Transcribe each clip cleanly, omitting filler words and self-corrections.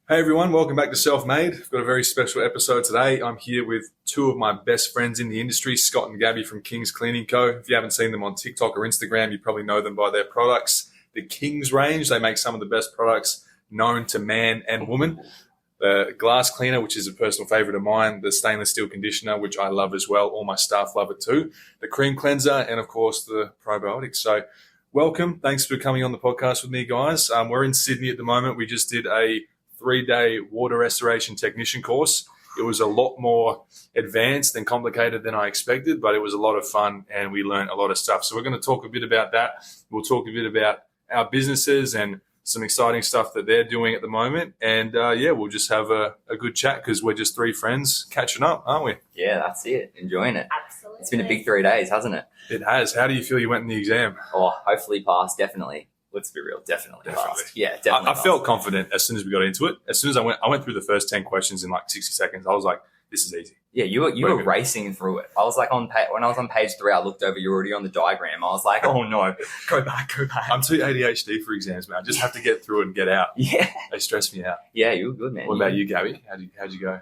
Hey everyone, welcome back to Self-Made. I've got a very special episode today. I'm here with two of my best friends in the industry, Scott and Gabby from King's Cleaning Co. If you haven't seen them on TikTok or Instagram, you probably know them by their products. The King's range, they make some of the best products known to man and woman. The glass cleaner, which is a personal favorite of mine. The stainless steel conditioner, which I love as well. All my staff love it too. The cream cleanser, and of course the probiotics. So welcome. Thanks for coming on the podcast with me, guys. We're in Sydney at the moment. We just did a 3-day water restoration technician course. It was a lot more advanced and complicated than I expected, but it was a lot of fun and we learned a lot of stuff. So we're going to talk a bit about that. We'll talk a bit about our businesses and some exciting stuff that they're doing at the moment. And we'll just have a good chat because we're just three friends catching up, aren't we? Yeah, that's it. Enjoying it. Absolutely. It's been a big 3 days, hasn't it? It has. How do you feel you went in the exam? Oh, hopefully passed, definitely. Let's be real, definitely passed. Yeah, definitely I passed. felt confident as soon as we got into it. As soon as I went through the first 10 questions in like 60 seconds. I was like, this is easy. Yeah, you were racing through it. I was like when I was on page 3, I looked over, you were already on the diagram. I was like, oh no, go back. I'm too ADHD for exams, man. I just have to get through it and get out. Yeah. They stress me out. Yeah, you were good, man. What about you, Gabby? How'd you go?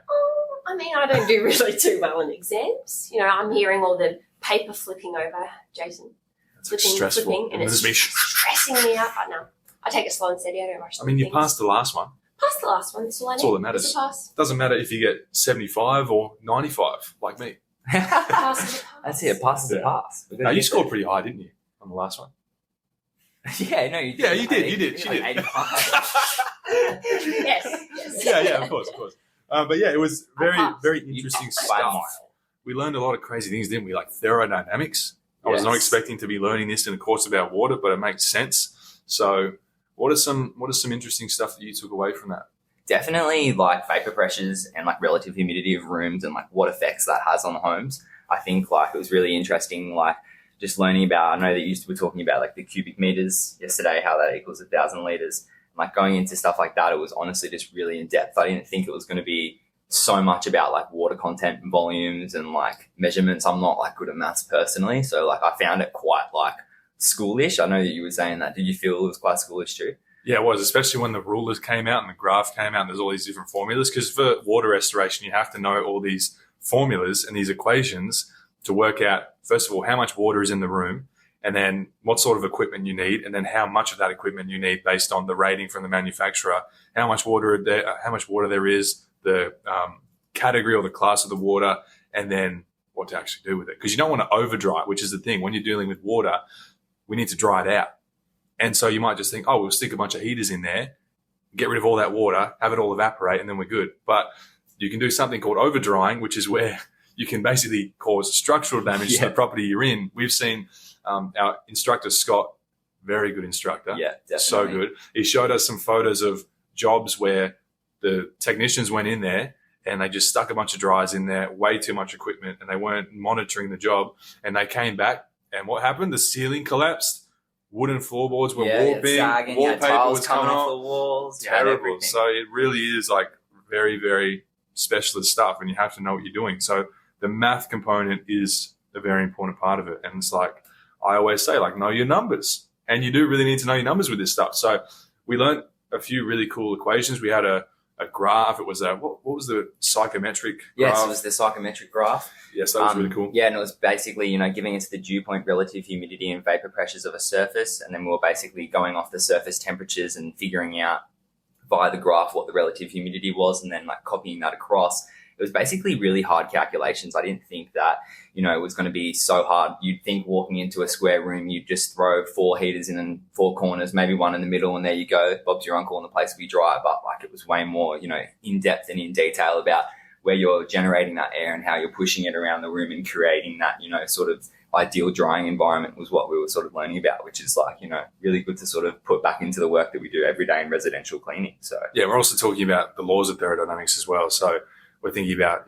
I don't do really too well in exams. You know, I'm hearing all the paper flipping over, Jason. It's like stressful. And it's stressing me out. But no, I take it slow and steady. I don't rush. You passed the last one. Passed the last one. That's all I need. That's all that matters. Pass. Doesn't matter if you get 75 or 95, like me. Pass is a pass. That's it. Pass is a pass. No, you scored pretty high, didn't you, on the last one? Yeah, no, you did. Yeah, you did. You did. She like did. 85. Yes. Yeah, of course. But yeah, it was very interesting stuff. We learned a lot of crazy things, didn't we? Like thermodynamics. I was not expecting to be learning this in a course about water, but it makes sense. So what are some interesting stuff that you took away from that? Definitely like vapor pressures and like relative humidity of rooms and like what effects that has on homes. I think like it was really interesting, like just learning about, I know that you were talking about like the cubic meters yesterday, how that equals 1,000 liters. Like going into stuff like that, it was honestly just really in depth. I didn't think it was going to be so much about like water content and volumes and like measurements. I'm not like good at maths personally. So like I found it quite like schoolish. I know that you were saying that. Did you feel it was quite schoolish too? Yeah, it was, especially when the rulers came out and the graph came out and there's all these different formulas. Because for water restoration, you have to know all these formulas and these equations to work out, first of all, how much water is in the room and then what sort of equipment you need and then how much of that equipment you need based on the rating from the manufacturer, how much water there is, the category or the class of the water, and then what to actually do with it. Because you don't want to over dry it, which is the thing. When you're dealing with water, we need to dry it out. And so you might just think, oh, we'll stick a bunch of heaters in there, get rid of all that water, have it all evaporate, and then we're good. But you can do something called over drying, which is where you can basically cause structural damage to the property you're in. We've seen our instructor, Scott, very good instructor. Yeah, definitely. So good. He showed us some photos of jobs where the technicians went in there and they just stuck a bunch of dryers in there, way too much equipment, and they weren't monitoring the job. And they came back, and what happened? The ceiling collapsed. Wooden floorboards were warping. Wallpaper was coming off the walls. Terrible. So it really is like very, very specialist stuff, and you have to know what you're doing. So the math component is a very important part of it. And it's like I always say, like, know your numbers. And you do really need to know your numbers with this stuff. So we learned a few really cool equations. We had a graph. It was what was the psychometric graph? Yes, it was the psychometric graph. Yes, that was really cool. Yeah, and it was basically, giving us the dew point relative humidity and vapor pressures of a surface. And then we were basically going off the surface temperatures and figuring out via the graph what the relative humidity was and then like copying that across. It was basically really hard calculations. I didn't think that, it was going to be so hard. You'd think walking into a square room, you'd just throw 4 heaters in 4 corners, maybe one in the middle, and there you go. Bob's your uncle and the place will be dry. But like it was way more, in depth and in detail about where you're generating that air and how you're pushing it around the room and creating that, sort of ideal drying environment was what we were sort of learning about, which is like, really good to sort of put back into the work that we do every day in residential cleaning. So yeah, we're also talking about the laws of thermodynamics as well. So we're thinking about,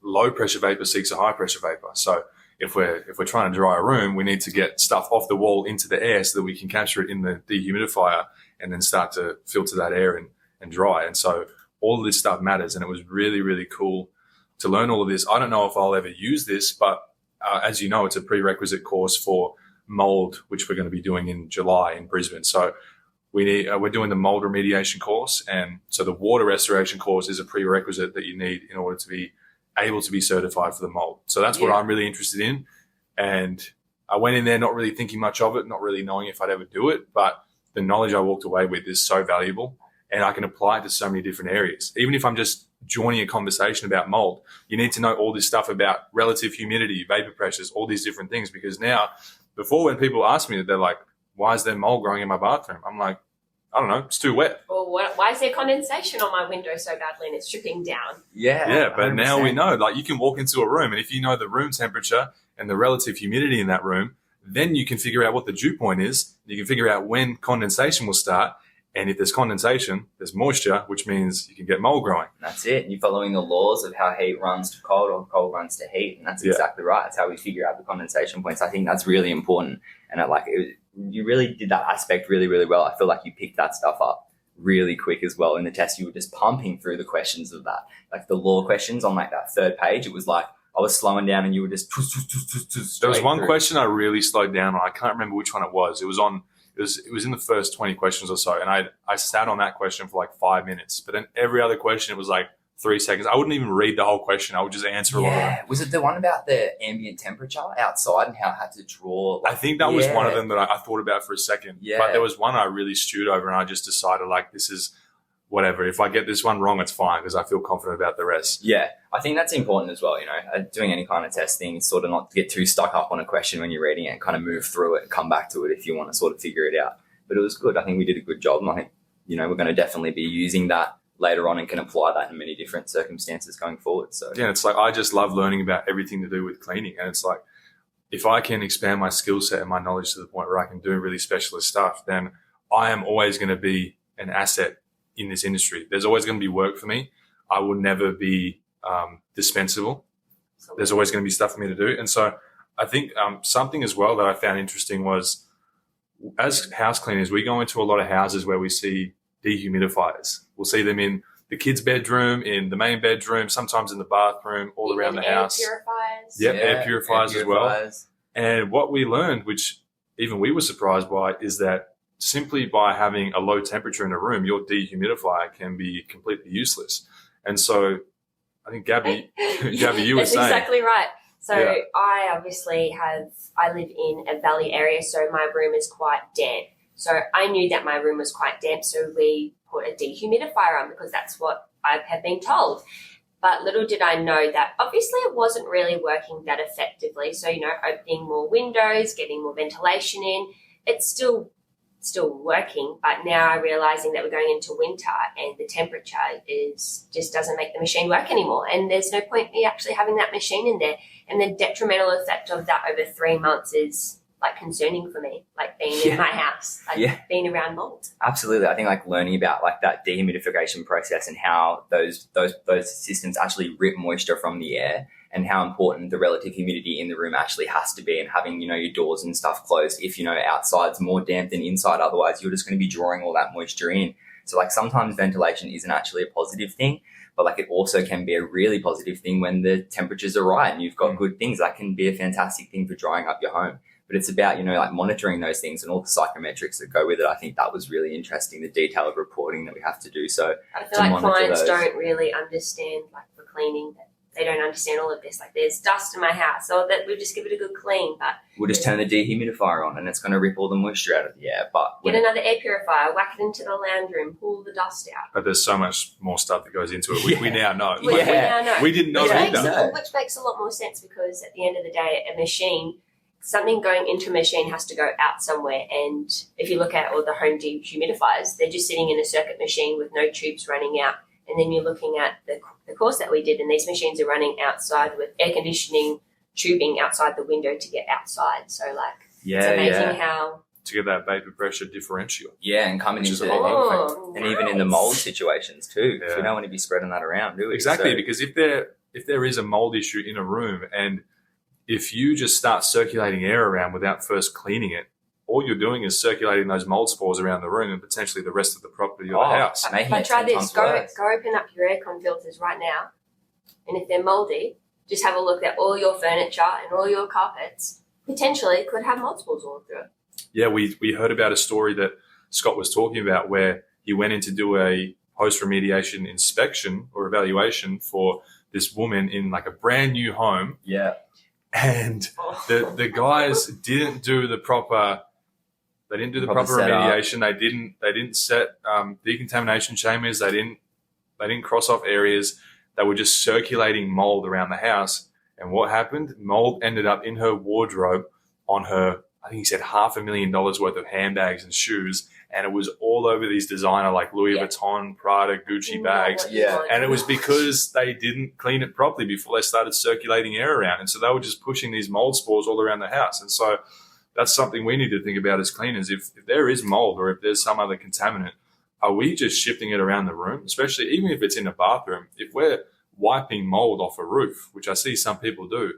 low pressure vapor seeks a high pressure vapor. So if we're trying to dry a room, we need to get stuff off the wall into the air so that we can capture it in the dehumidifier and then start to filter that air and dry. And so all of this stuff matters. And it was really, really cool to learn all of this. I don't know if I'll ever use this, but as you know, it's a prerequisite course for mold, which we're going to be doing in July in Brisbane. So we're doing the mold remediation course. And so the water restoration course is a prerequisite that you need in order to be able to be certified for the mold. So that's what I'm really interested in. And I went in there not really thinking much of it, not really knowing if I'd ever do it, but the knowledge I walked away with is so valuable, and I can apply it to so many different areas. Even if I'm just joining a conversation about mold, you need to know all this stuff about relative humidity, vapor pressures, all these different things, because now, before when people ask me that, they're like, why is there mold growing in my bathroom? I'm like, I don't know, it's too wet. Or why is there condensation on my window so badly and it's dripping down? Yeah, but 100%. now we know, like, you can walk into a room, and if you know the room temperature and the relative humidity in that room, then you can figure out what the dew point is. You can figure out when condensation will start. And if there's condensation, there's moisture, which means you can get mold growing. That's it. You're following the laws of how heat runs to cold or cold runs to heat. And that's exactly right. That's how we figure out the condensation points. I think that's really important. And you really did that aspect really, really well. I feel like you picked that stuff up really quick as well. In the test, you were just pumping through the questions of that. Like the law questions on like that third page, it was like, I was slowing down and you were just There was one through. question I really slowed down on. I can't remember which one it was. It was in the first 20 questions or so. And I sat on that question for like 5 minutes. But then every other question, it was like 3 seconds. I wouldn't even read the whole question. I would just answer a lot of them. Was it the one about the ambient temperature outside and how I had to draw? I think that was one of them that I thought about for a second. Yeah. But there was one I really stewed over, and I just decided, like, this is whatever. If I get this one wrong, it's fine, because I feel confident about the rest. Yeah, I think that's important as well. Doing any kind of testing, sort of not to get too stuck up on a question when you're reading it, and kind of move through it and come back to it if you want to sort of figure it out. But it was good. I think we did a good job, and I think, we're going to definitely be using that later on and can apply that in many different circumstances going forward. So yeah, it's like, I just love learning about everything to do with cleaning. And it's like, if I can expand my skill set and my knowledge to the point where I can do really specialist stuff, then I am always going to be an asset in this industry. There's always going to be work for me. I will never be dispensable. There's always going to be stuff for me to do. And so I think something as well that I found interesting was, as house cleaners, we go into a lot of houses where we see dehumidifiers. We'll see them in the kids' bedroom, in the main bedroom, sometimes in the bathroom, all around the house. Air purifiers. Yep, air purifiers as well. And what we learned, which even we were surprised by, is that simply by having a low temperature in a room, your dehumidifier can be completely useless. And so I think Gabby, you were That's saying. exactly right. So Yeah. I live in a valley area, so my room is quite damp. So I knew that my room was quite damp, so we put a dehumidifier on because that's what I had been told. But little did I know that obviously it wasn't really working that effectively. So, opening more windows, getting more ventilation in, it's still working, but now I'm realizing that we're going into winter and the temperature just doesn't make the machine work anymore. And there's no point me actually having that machine in there. And the detrimental effect of that over 3 months is like concerning for me, like being in my house, being around mold. Absolutely. I think like learning about like that dehumidification process and how those systems actually rip moisture from the air, and how important the relative humidity in the room actually has to be, and having, your doors and stuff closed if, outside's more damp than inside. Otherwise, you're just going to be drawing all that moisture in. So like sometimes ventilation isn't actually a positive thing, but like it also can be a really positive thing when the temperatures are right and you've got good things. That can be a fantastic thing for drying up your home. But it's about, like monitoring those things and all the psychometrics that go with it. I think that was really interesting, the detailed reporting that we have to do. So I feel like clients don't really understand, like for cleaning, that they don't understand all of this. Like there's dust in my house, so that we just give it a good clean. But we'll just turn the dehumidifier on and it's going to rip all the moisture out of the air. But get another air purifier, whack it into the lounge room, pull the dust out. But there's so much more stuff that goes into it. We now know. We now know. We didn't know either. Which makes a lot more sense, because at the end of the day, a machine, something going into a machine has to go out somewhere. And if you look at all the home dehumidifiers, they're just sitting in a circuit machine with no tubes running out. And then you're looking at the course that we did, and these machines are running outside with air conditioning tubing outside the window to get outside. So it's amazing how to get that vapor pressure differential. Yeah, and coming into and even in the mold situations too. Yeah. We don't want to be spreading that around, do we? Exactly, So, because if there is a mold issue in a room, and if you just start circulating air around without first cleaning it, all you're doing is circulating those mold spores around the room and potentially the rest of the property of the house. But try this. Go open up your aircon filters right now, and if they're moldy, just have a look at all your furniture and all your carpets. Potentially could have mold spores all through it. Yeah, we heard about a story that Scott was talking about, where he went in to do a post-remediation inspection or evaluation for this woman in like a brand new home. Yeah. And the guys didn't do the proper remediation. They didn't set decontamination chambers. They didn't cross off areas. They were just circulating mold around the house. And what happened? Mold ended up in her wardrobe, on her, I think he said $500,000 worth of handbags and shoes. And it was all over these designer like Louis Vuitton, Prada, Gucci bags. Yeah. And it was because they didn't clean it properly before they started circulating air around. And so they were just pushing these mold spores all around the house. And so that's something we need to think about as cleaners. If there is mold or if there's some other contaminant, are we just shifting it around the room? Especially even if it's in a bathroom. If we're wiping mold off a roof, which I see some people do,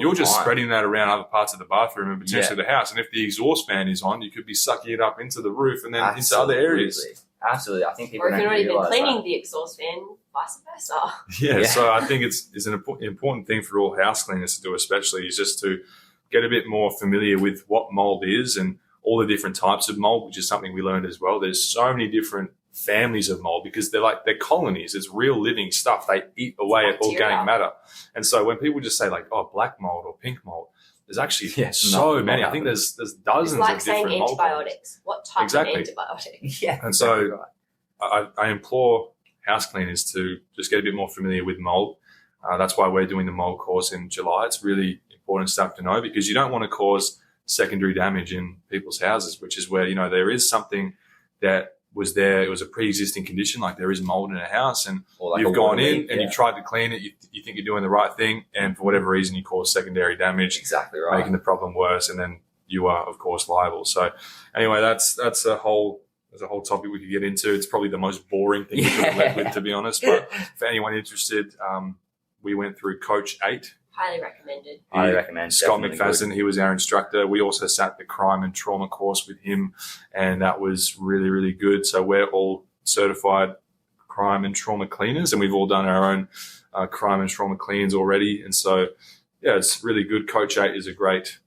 you're just spreading that around other parts of the bathroom and potentially the house. And if the exhaust fan is on, you could be sucking it up into the roof and then into other areas. Absolutely. I think people or if you're not even cleaning that. the exhaust fan, vice versa. Yeah, so I think it's an important thing for all house cleaners to do, especially, is just to get a bit more familiar with what mold is and all the different types of mold, which is something we learned as well. There's so many different families of mold because they're colonies. It's real living stuff. They eat away at organic matter. And so when people just say like, oh, black mold or pink mold, there's actually so many. I think there's dozens of different mold. It's like saying antibiotics. What type of antibiotic? Yeah. And so I implore house cleaners to just get a bit more familiar with mold. That's why we're doing the mold course in July. It's really important stuff to know because you don't want to cause secondary damage in people's houses, which is where, there is something that was there. It was a pre-existing condition, like there is mold in a house, and like you've gone in and you've tried to clean it. You think you're doing the right thing, and for whatever reason, you cause secondary damage, exactly right, making the problem worse, and then you are, of course, liable. So, anyway, that's a whole topic we could get into. It's probably the most boring thing we could have led with, to be honest. But for anyone interested, we went through Coach 8. Highly recommended. Highly recommend. Scott McFadden, he was our instructor. We also sat the crime and trauma course with him, and that was really, really good. So we're all certified crime and trauma cleaners, and we've all done our own crime and trauma cleans already. And so, yeah, it's really good. Coach 8 is a great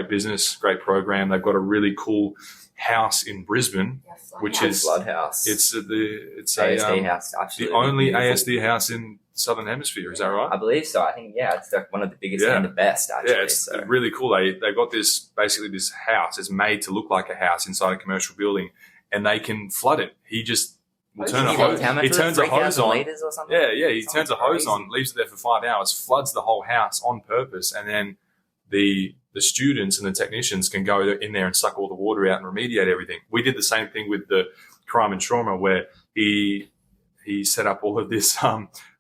business, great program. They've got a really cool house in Brisbane, which is Blood House. It's ASD house, the only ASD house in the Southern Hemisphere. Is that right? I believe so. I think it's like one of the biggest and the best. Actually, it's really cool. They've got this house. It's made to look like a house inside a commercial building, and they can flood it. He just turns a hose on. He turns a hose on, leaves it there for 5 hours, floods the whole house on purpose, and then the students and the technicians can go in there and suck all the water out and remediate everything. We did the same thing with the crime and trauma, where he set up all of this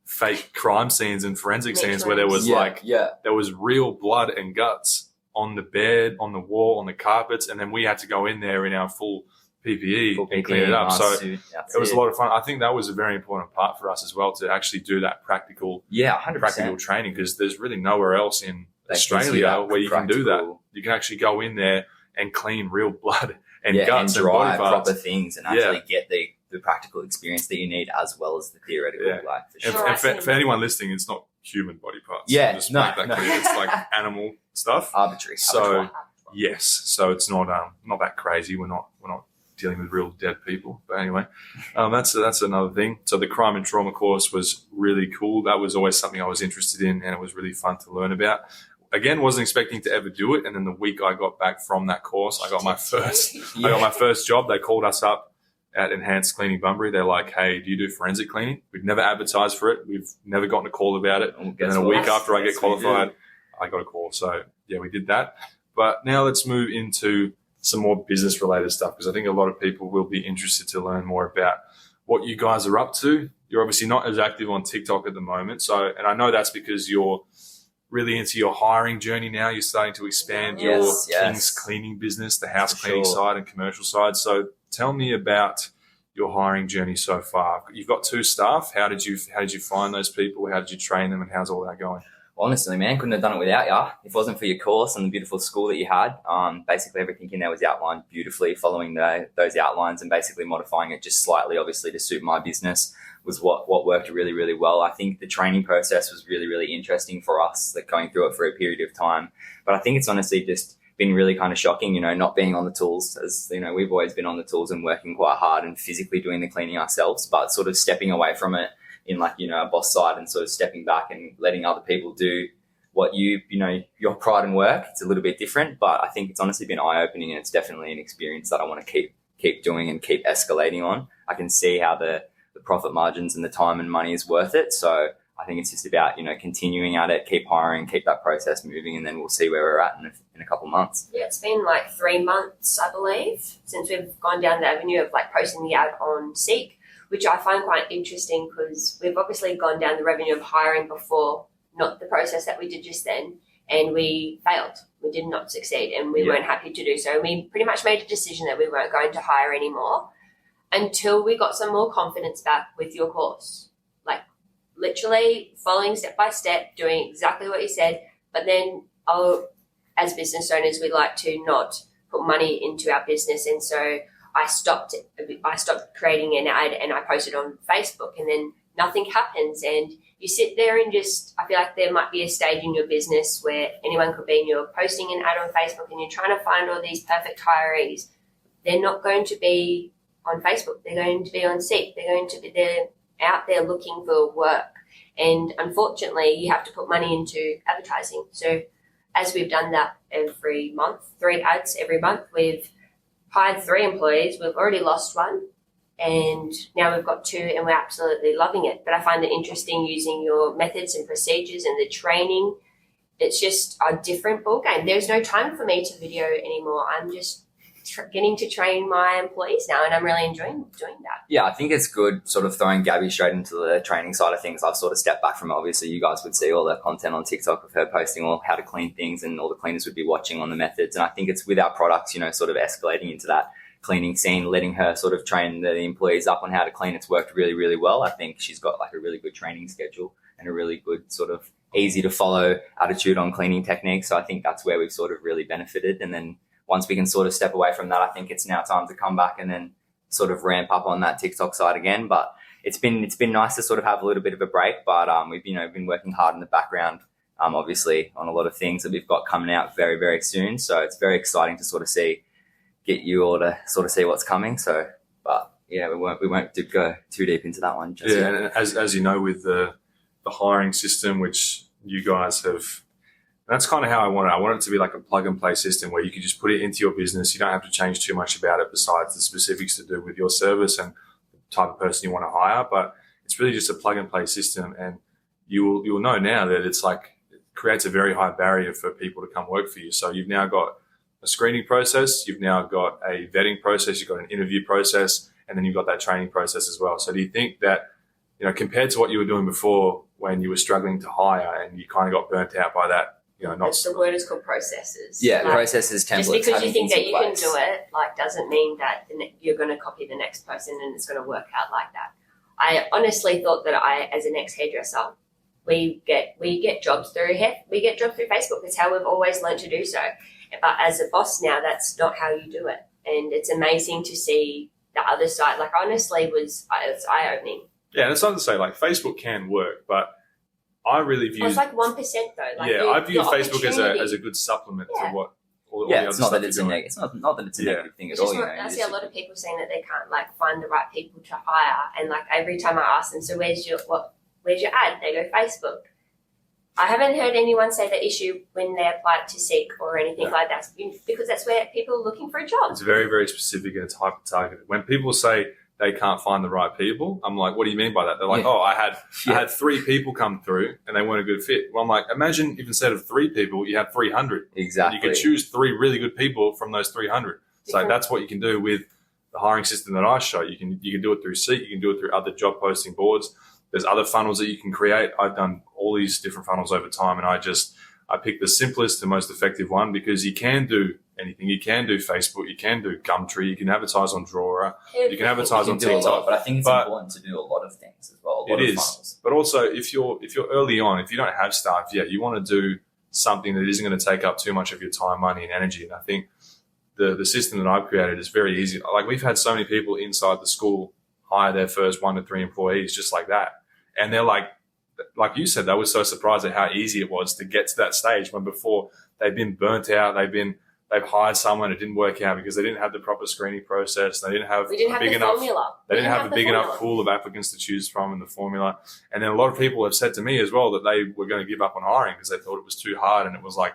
fake crime scenes and forensic scenes where there was there was real blood and guts on the bed, on the wall, on the carpets, and then we had to go in there in our full PPE and clean it up. So it was a lot of fun. I think that was a very important part for us as well, to actually do that practical 100% training, because there's really nowhere else in Australia where you can do that. You can actually go in there and clean real blood and guts and dry body parts. proper things and actually get the practical experience that you need, as well as the theoretical. For sure. And for anyone listening, it's not human body parts. Yeah, just make that clear. It's like animal stuff. Arbitrary. So yes, so it's not that crazy. We're not dealing with real dead people. But anyway, that's another thing. So the crime and trauma course was really cool. That was always something I was interested in, and it was really fun to learn about. Again, wasn't expecting to ever do it. And then the week I got back from that course, I got my first job. They called us up at Enhanced Cleaning Bunbury. They're like, hey, do you do forensic cleaning? We've never advertised for it. We've never gotten a call about it. And then a week after I get qualified, I got a call. So yeah, we did that. But now let's move into some more business related stuff, because I think a lot of people will be interested to learn more about what you guys are up to. You're obviously not as active on TikTok at the moment. So, and I know that's because you're really into your hiring journey now. You're starting to expand your King's cleaning business, the house cleaning side and commercial side. So tell me about your hiring journey so far. You've got 2 staff. How did you find those people? How did you train them, and how's all that going? Honestly, man, couldn't have done it without you. If it wasn't for your course and the beautiful school that you had, basically everything in there was outlined beautifully, following those outlines and basically modifying it just slightly, obviously, to suit my business was what worked really, really well. I think the training process was really, really interesting for us, like going through it for a period of time. But I think it's honestly just been really kind of shocking, you know, not being on the tools. As you know, we've always been on the tools and working quite hard and physically doing the cleaning ourselves, but sort of stepping away from it in like, you know, a boss side and sort of stepping back and letting other people do what you know, your pride and work. It's a little bit different, but I think it's honestly been eye-opening, and it's definitely an experience that I want to keep doing and keep escalating on. I can see how the profit margins and the time and money is worth it. So I think it's just about, you know, continuing at it, keep hiring, keep that process moving, and then we'll see where we're at in a couple of months. Yeah, it's been like 3 months, I believe, since we've gone down the avenue of like posting the ad on Seek, which I find quite interesting because we've obviously gone down the revenue of hiring before, not the process that we did just then, and we failed. We did not succeed, and we weren't happy to do so. We pretty much made a decision that we weren't going to hire anymore until we got some more confidence back with your course. Like literally following step by step, doing exactly what you said, but then as business owners, we like to not put money into our business, and so I stopped creating an ad and I posted on Facebook, and then nothing happens, and you sit there and just, I feel like there might be a stage in your business where anyone could be, and you're posting an ad on Facebook and you're trying to find all these perfect hirees. They're not going to be on Facebook. They're going to be on Seek. They're out there looking for work. And unfortunately, you have to put money into advertising. So as we've done that every month, 3 ads every month, we've hired 3 employees. We've already lost 1. And now we've got 2 and we're absolutely loving it. But I find it interesting using your methods and procedures and the training. It's just a different ballgame. There's no time for me to video anymore. I'm just getting to train my employees now, and I'm really enjoying doing that. Yeah, I think it's good sort of throwing Gabby straight into the training side of things. I've sort of stepped back from it. Obviously, you guys would see all the content on TikTok of her posting all how to clean things, and all the cleaners would be watching on the methods. And I think it's with our products, you know, sort of escalating into that cleaning scene, letting her sort of train the employees up on how to clean. It's worked really, really well. I think she's got like a really good training schedule and a really good sort of easy to follow attitude on cleaning techniques. So I think that's where we've sort of really benefited. And then once we can sort of step away from that, I think it's now time to come back and then sort of ramp up on that TikTok side again. But it's been nice to sort of have a little bit of a break, but we've been working hard in the background, obviously on a lot of things that we've got coming out very, very soon. So it's very exciting to sort of get you all to sort of see what's coming. So, but yeah, we won't go too deep into that one. Just yet. And as you know, with the hiring system, which you guys have, that's kind of how I want it. I want it to be like a plug and play system where you can just put it into your business. You don't have to change too much about it besides the specifics to do with your service and the type of person you want to hire. But it's really just a plug and play system, and you will know now that it's like it creates a very high barrier for people to come work for you. So you've now got a screening process, you've now got a vetting process, you've got an interview process, and then you've got that training process as well. So do you think that, you know, compared to what you were doing before when you were struggling to hire and you kind of got burnt out by that, you know, the word is called processes. Yeah, like, processes, templates. Just because you think that you can do it, like, doesn't mean that you're going to copy the next person and it's going to work out like that. I honestly thought that as an ex-hairdresser, we get jobs through Facebook. It's how we've always learned to do so. But as a boss now, that's not how you do it. And it's amazing to see the other side. Like, honestly, it's eye-opening. Yeah, and it's not to say, like, Facebook can work, but I really view... It's like 1% though. Like I view Facebook as a good supplement to what all the other it's not stuff that it's you're doing. It's not that it's a negative thing at all. You know, I see a lot of people saying that they can't, like, find the right people to hire. And, like, every time I ask them, so where's your ad? They go, Facebook. I haven't heard anyone say the issue when they apply to Seek or anything like that, because that's where people are looking for a job. It's very, very specific and it's hyper-targeted. When people say they can't find the right people, I'm like, what do you mean by that? They're like, I had 3 people come through and they weren't a good fit. Well, I'm like, imagine if instead of 3 people, you had 300. Exactly. You could choose 3 really good people from those 300. So that's what you can do with the hiring system that I show. You can do it through Seek. You can do it through other job posting boards. There's other funnels that you can create. I've done all these different funnels over time, and I picked the simplest and most effective one because you can do anything. You can do Facebook, you can do Gumtree, you can advertise on Drawer, you can advertise on TikTok. But I think it's important to do a lot of things as well. A lot of funnels. But also, if you're early on, if you don't have staff yet, you want to do something that isn't going to take up too much of your time, money, and energy. And I think the system that I've created is very easy. Like, we've had so many people inside the school hire their first 1 to 3 employees just like that. And they're like you said, they were so surprised at how easy it was to get to that stage when before they've been burnt out, they've been they've hired someone, it didn't work out because they didn't have the proper screening process. They didn't have We didn't have big the enough formula. They didn't have a big enough pool of applicants to choose from in the formula. And then a lot of people have said to me as well that they were going to give up on hiring because they thought it was too hard and it was like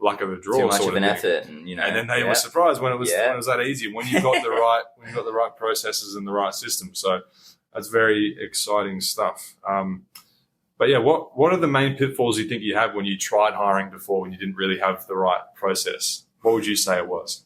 luck of the draw. Too much sort of an thing. effort, and And then they were surprised when it was that easy. When you got the right processes and the right system. So that's very exciting stuff. But yeah, what are the main pitfalls you think you have when you tried hiring before when you didn't really have the right process? What would you say it was?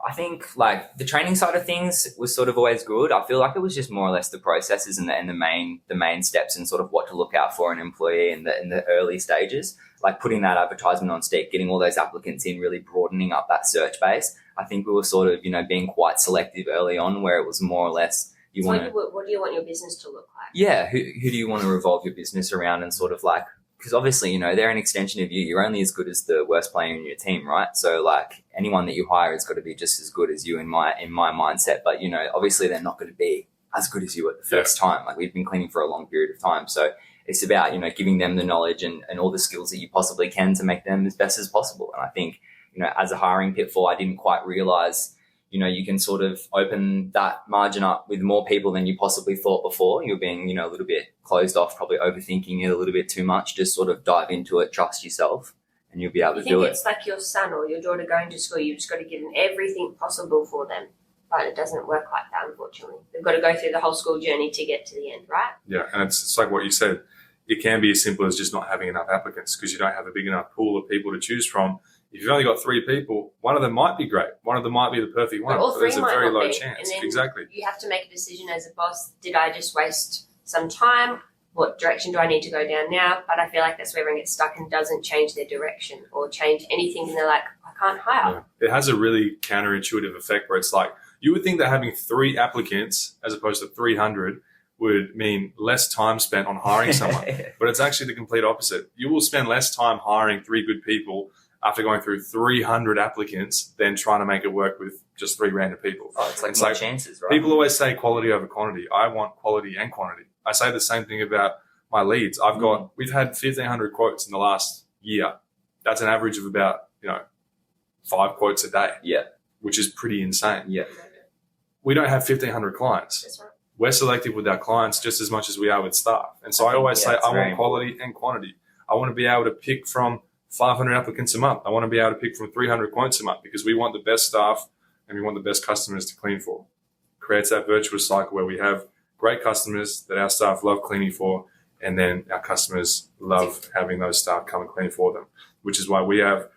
I think like the training side of things was sort of always good. I feel like it was just more or less the processes and the main steps and sort of what to look out for an employee in the early stages. Like putting that advertisement on Steak, getting all those applicants in, really broadening up that search base. I think we were sort of, being quite selective early on, where it was more or less what do you want your business to look like? Yeah, who do you want to revolve your business around, and sort of like, because obviously, they're an extension of you. You're only as good as the worst player in your team, right? So like anyone that you hire has got to be just as good as you in my mindset. But, obviously they're not going to be as good as you at the first time. Like we've been cleaning for a long period of time. So it's about, giving them the knowledge and all the skills that you possibly can to make them as best as possible. And I think, as a hiring pitfall, I didn't quite realize, you can sort of open that margin up with more people than you possibly thought before. You're being, a little bit closed off, probably overthinking it a little bit too much. Just sort of dive into it, trust yourself, and you'll be able to do it. You think it's like your son or your daughter going to school. You've just got to give them everything possible for them. But it doesn't work like that, unfortunately. They've got to go through the whole school journey to get to the end, right? Yeah, and it's like what you said. It can be as simple as just not having enough applicants because you don't have a big enough pool of people to choose from. If you've only got 3 people, one of them might be great. One of them might be the perfect one. But there's a very low be. chance. And then exactly. You have to make a decision as a boss. Did I just waste some time? What direction do I need to go down now? But I feel like that's where everyone gets stuck and doesn't change their direction or change anything. And they're like, I can't hire. Yeah. It has a really counterintuitive effect where it's like, you would think that having 3 applicants as opposed to 300 would mean less time spent on hiring someone. But it's actually the complete opposite. You will spend less time hiring 3 good people after going through 300 applicants than trying to make it work with just 3 random people. Oh, it's like chances, right? People always say quality over quantity. I want quality and quantity. I say the same thing about my leads. We've had 1,500 quotes in the last year. That's an average of about, 5 quotes a day. Yeah. Which is pretty insane. Yeah. We don't have 1,500 clients. That's right. We're selective with our clients just as much as we are with staff. And so I always say I want quality and quantity. I want to be able to pick from 500 applicants a month. I want to be able to pick from 300 quotes a month because we want the best staff and we want the best customers to clean for. Creates that virtuous cycle where we have great customers that our staff love cleaning for, and then our customers love having those staff come and clean for them, which is why we have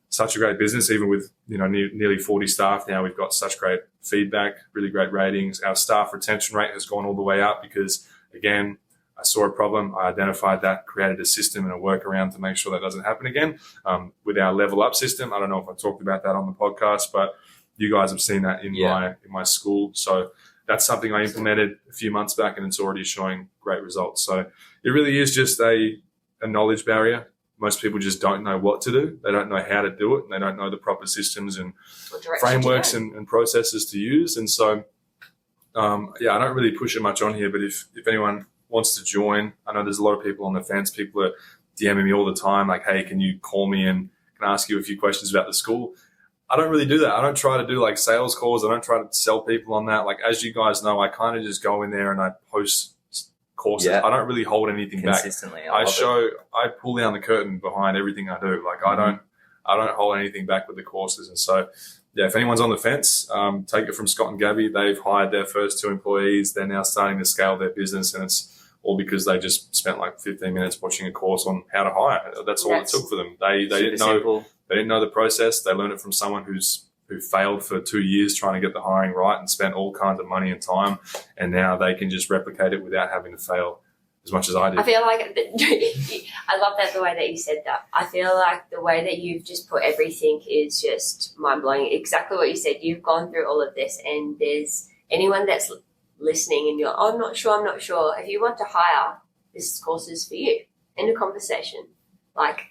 such a great business. Even with nearly 40 staff now, we've got such great feedback, really great ratings. Our staff retention rate has gone all the way up because, again, I saw a problem, I identified that, created a system and a workaround to make sure that doesn't happen again. With our level up system, I don't know if I talked about that on the podcast, but you guys have seen that in my school. So that's something I implemented a few months back, and it's already showing great results. So it really is just a knowledge barrier. Most people just don't know what to do. They don't know how to do it, and they don't know the proper systems and frameworks and processes to use. And so, I don't really push it much on here, but if anyone wants to join, I know there's a lot of people on the fence. People are DMing me all the time, like, hey, can you call me and can I ask you a few questions about the school? I don't really do that. I don't try to do like sales calls. I don't try to sell people on that. Like, as you guys know, I kind of just go in there and I post courses. I don't really hold anything consistently back. I pull down the curtain behind everything I do. Like I don't hold anything back with the courses. And so, if anyone's on the fence, take it from Scott and Gabby. They've hired their first 2 employees. They're now starting to scale their business, and it's all because they just spent like 15 minutes watching a course on how to hire. That's all it took for them. They didn't know. Simple. They didn't know the process. They learned it from someone who failed for 2 years trying to get the hiring right and spent all kinds of money and time, and now they can just replicate it without having to fail as much as I did. I feel like I love that the way that you said that. I feel like the way that you've just put everything is just mind-blowing. Exactly what you said. You've gone through all of this, and there's anyone that's listening and you're, I'm not sure. If you want to hire, this course is for you. End of conversation. Like,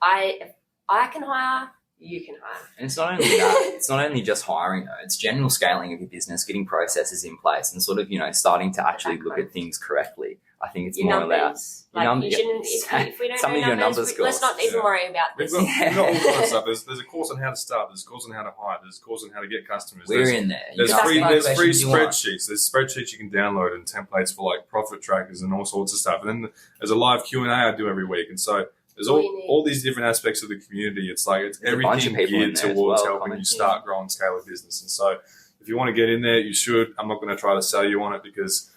I can hire, you can hire. And it's not only that, it's not only just hiring though, it's general scaling of your business, getting processes in place and sort of, starting to actually look at things correctly. I I think it's Your more about numbers. Like, you shouldn't, if we don't some know of your numbers, numbers let's not even worry about We've this. got all kinds of stuff. There's a course on how to start. There's a course on how to hire. There's a course on how to get customers. We're in there. There's You can free, ask there's any free questions you want. spreadsheets. There's spreadsheets you can download and templates for like profit trackers and all sorts of stuff. And then there's a live Q&A I do every week. And so there's all these different aspects of the community. It's like it's There's a bunch of everything people in geared there as towards well, helping you commenting. start, grow, and scale a business. And so if you want to get in there, you should. I'm not going to try to sell you on it because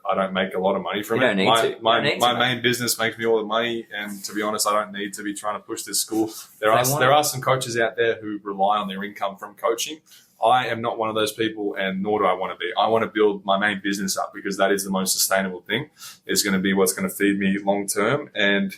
I don't make a lot of money from You it. don't need to. You don't need My to, main business makes me all the money, and to be honest, I don't need to be trying to push this school. There They are some coaches out there who rely on their income from coaching. I am not one of those people, and nor do I want to be. I want to build my main business up because that is the most sustainable thing. It's going to be what's going to feed me long term, and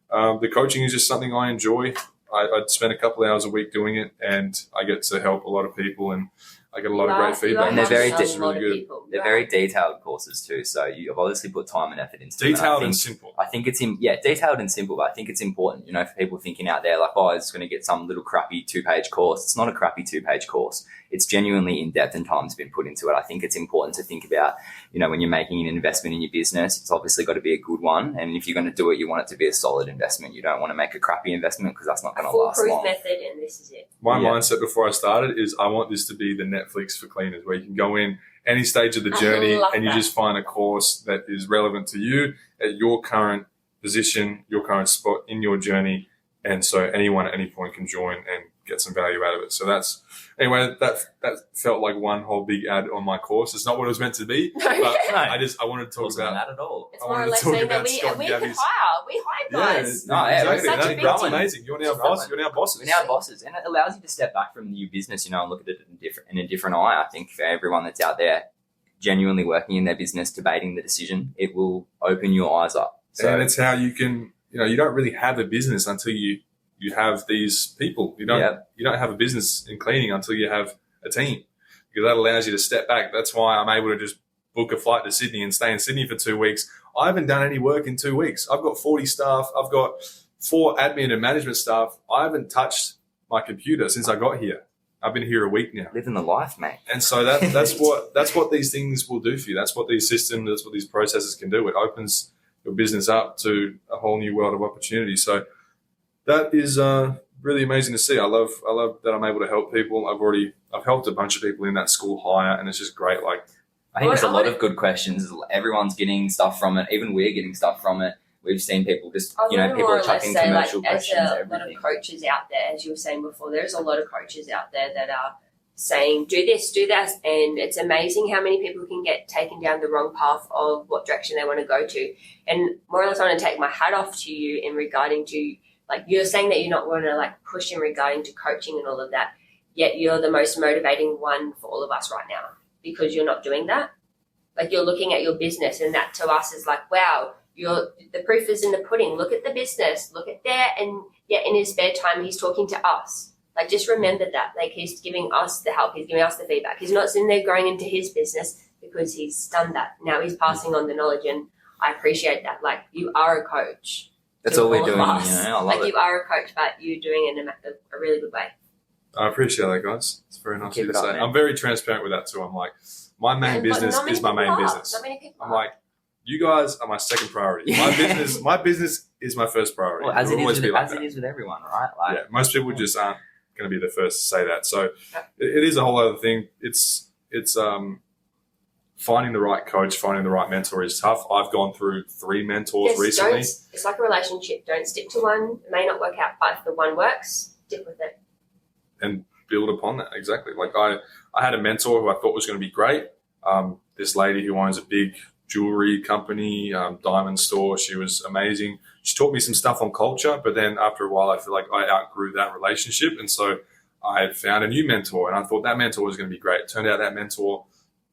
the coaching is just something I enjoy. I spend a couple of hours a week doing it, and I get to help a lot of people, and I get a lot of great feedback. And they're very It's really good. They're very detailed courses too, so you've obviously put time and effort into them. Detailed and simple. I think it's detailed and simple, but I think it's important, for people thinking out there like, oh, I was going to get some little crappy 2-page course. It's not a crappy 2-page course. It's genuinely in depth and time's been put into it. I think it's important to think about, when you're making an investment in your business, it's obviously got to be a good one. And if you're going to do it, you want it to be a solid investment. You don't want to make a crappy investment because that's not going to last long. Method, and this is it. My mindset before I started is I want this to be the Netflix for cleaners, where you can go in any stage of the journey and you just find a course that is relevant to you at your current position, your current spot in your journey. And so anyone at any point can join and get some value out of it. So that felt like one whole big ad on my course. It's not what it was meant to be, but I wanted to talk Wasn't about that at all. It's more or less saying that we can hire. We hire guys. Exactly. That's amazing. You're now bosses. We're now bosses, and it allows you to step back from your business, and look at it in a different eye. I think for everyone that's out there genuinely working in their business, debating the decision, it will open your eyes up. So, and it's how you can, you don't really have a business until you have these people. You don't have a business in cleaning until you have a team, because that allows you to step back. That's why I'm able to just book a flight to Sydney and stay in Sydney for 2 weeks. I haven't done any work in 2 weeks. I've got 40 staff. I've got 4 admin and management staff. I haven't touched my computer since I got here. I've been here a week now. Living the life, mate. And so that's what these things will do for you. That's what these systems, that's what these processes can do. It opens your business up to a whole new world of opportunity. So that is really amazing to see. I love that I'm able to help people. I've helped a bunch of people in that school hire, and it's just great. Like, I think there's a lot of good questions. Everyone's getting stuff from it. Even we're getting stuff from it. We've seen people just, people are chucking commercial questions. There's a lot of coaches out there, as you were saying before, there's a lot of coaches out there that are saying, do this, do that. And it's amazing how many people can get taken down the wrong path of what direction they want to go to. And more or less, I want to take my hat off to you in regarding to, like, you're saying that you're not going to push in regarding to coaching and all of that, yet you're the most motivating one for all of us right now, because you're not doing that. Like, you're looking at your business, and that to us is like, wow, the proof is in the pudding. Look at the business, look at there, and yet in his spare time he's talking to us. Like, just remember that. Like, he's giving us the help, he's giving us the feedback. He's not sitting there growing into his business because he's done that. Now he's passing on the knowledge, and I appreciate that. Like, you are a coach. That's all we're doing. I love it. You are a coach, but you're doing it in a really good way. I appreciate that, guys. It's very nice of you to say. Man. I'm very transparent with that too. I'm like, my main business is my main business. Not many people I'm like, you guys are my second priority. My business is my first priority. Well, as it is with everyone, right? Most people just aren't going to be the first to say that. So it is a whole other thing. It's finding the right coach, finding the right mentor is tough. I've gone through 3 mentors recently. It's like a relationship. Don't stick to one. It may not work out, but if the one works, stick with it. And build upon that. Exactly. Like, I had a mentor who I thought was going to be great. This lady who owns a big jewelry company, diamond store. She was amazing. She taught me some stuff on culture, but then after a while, I feel like I outgrew that relationship. And so I had found a new mentor, and I thought that mentor was going to be great. It turned out that mentor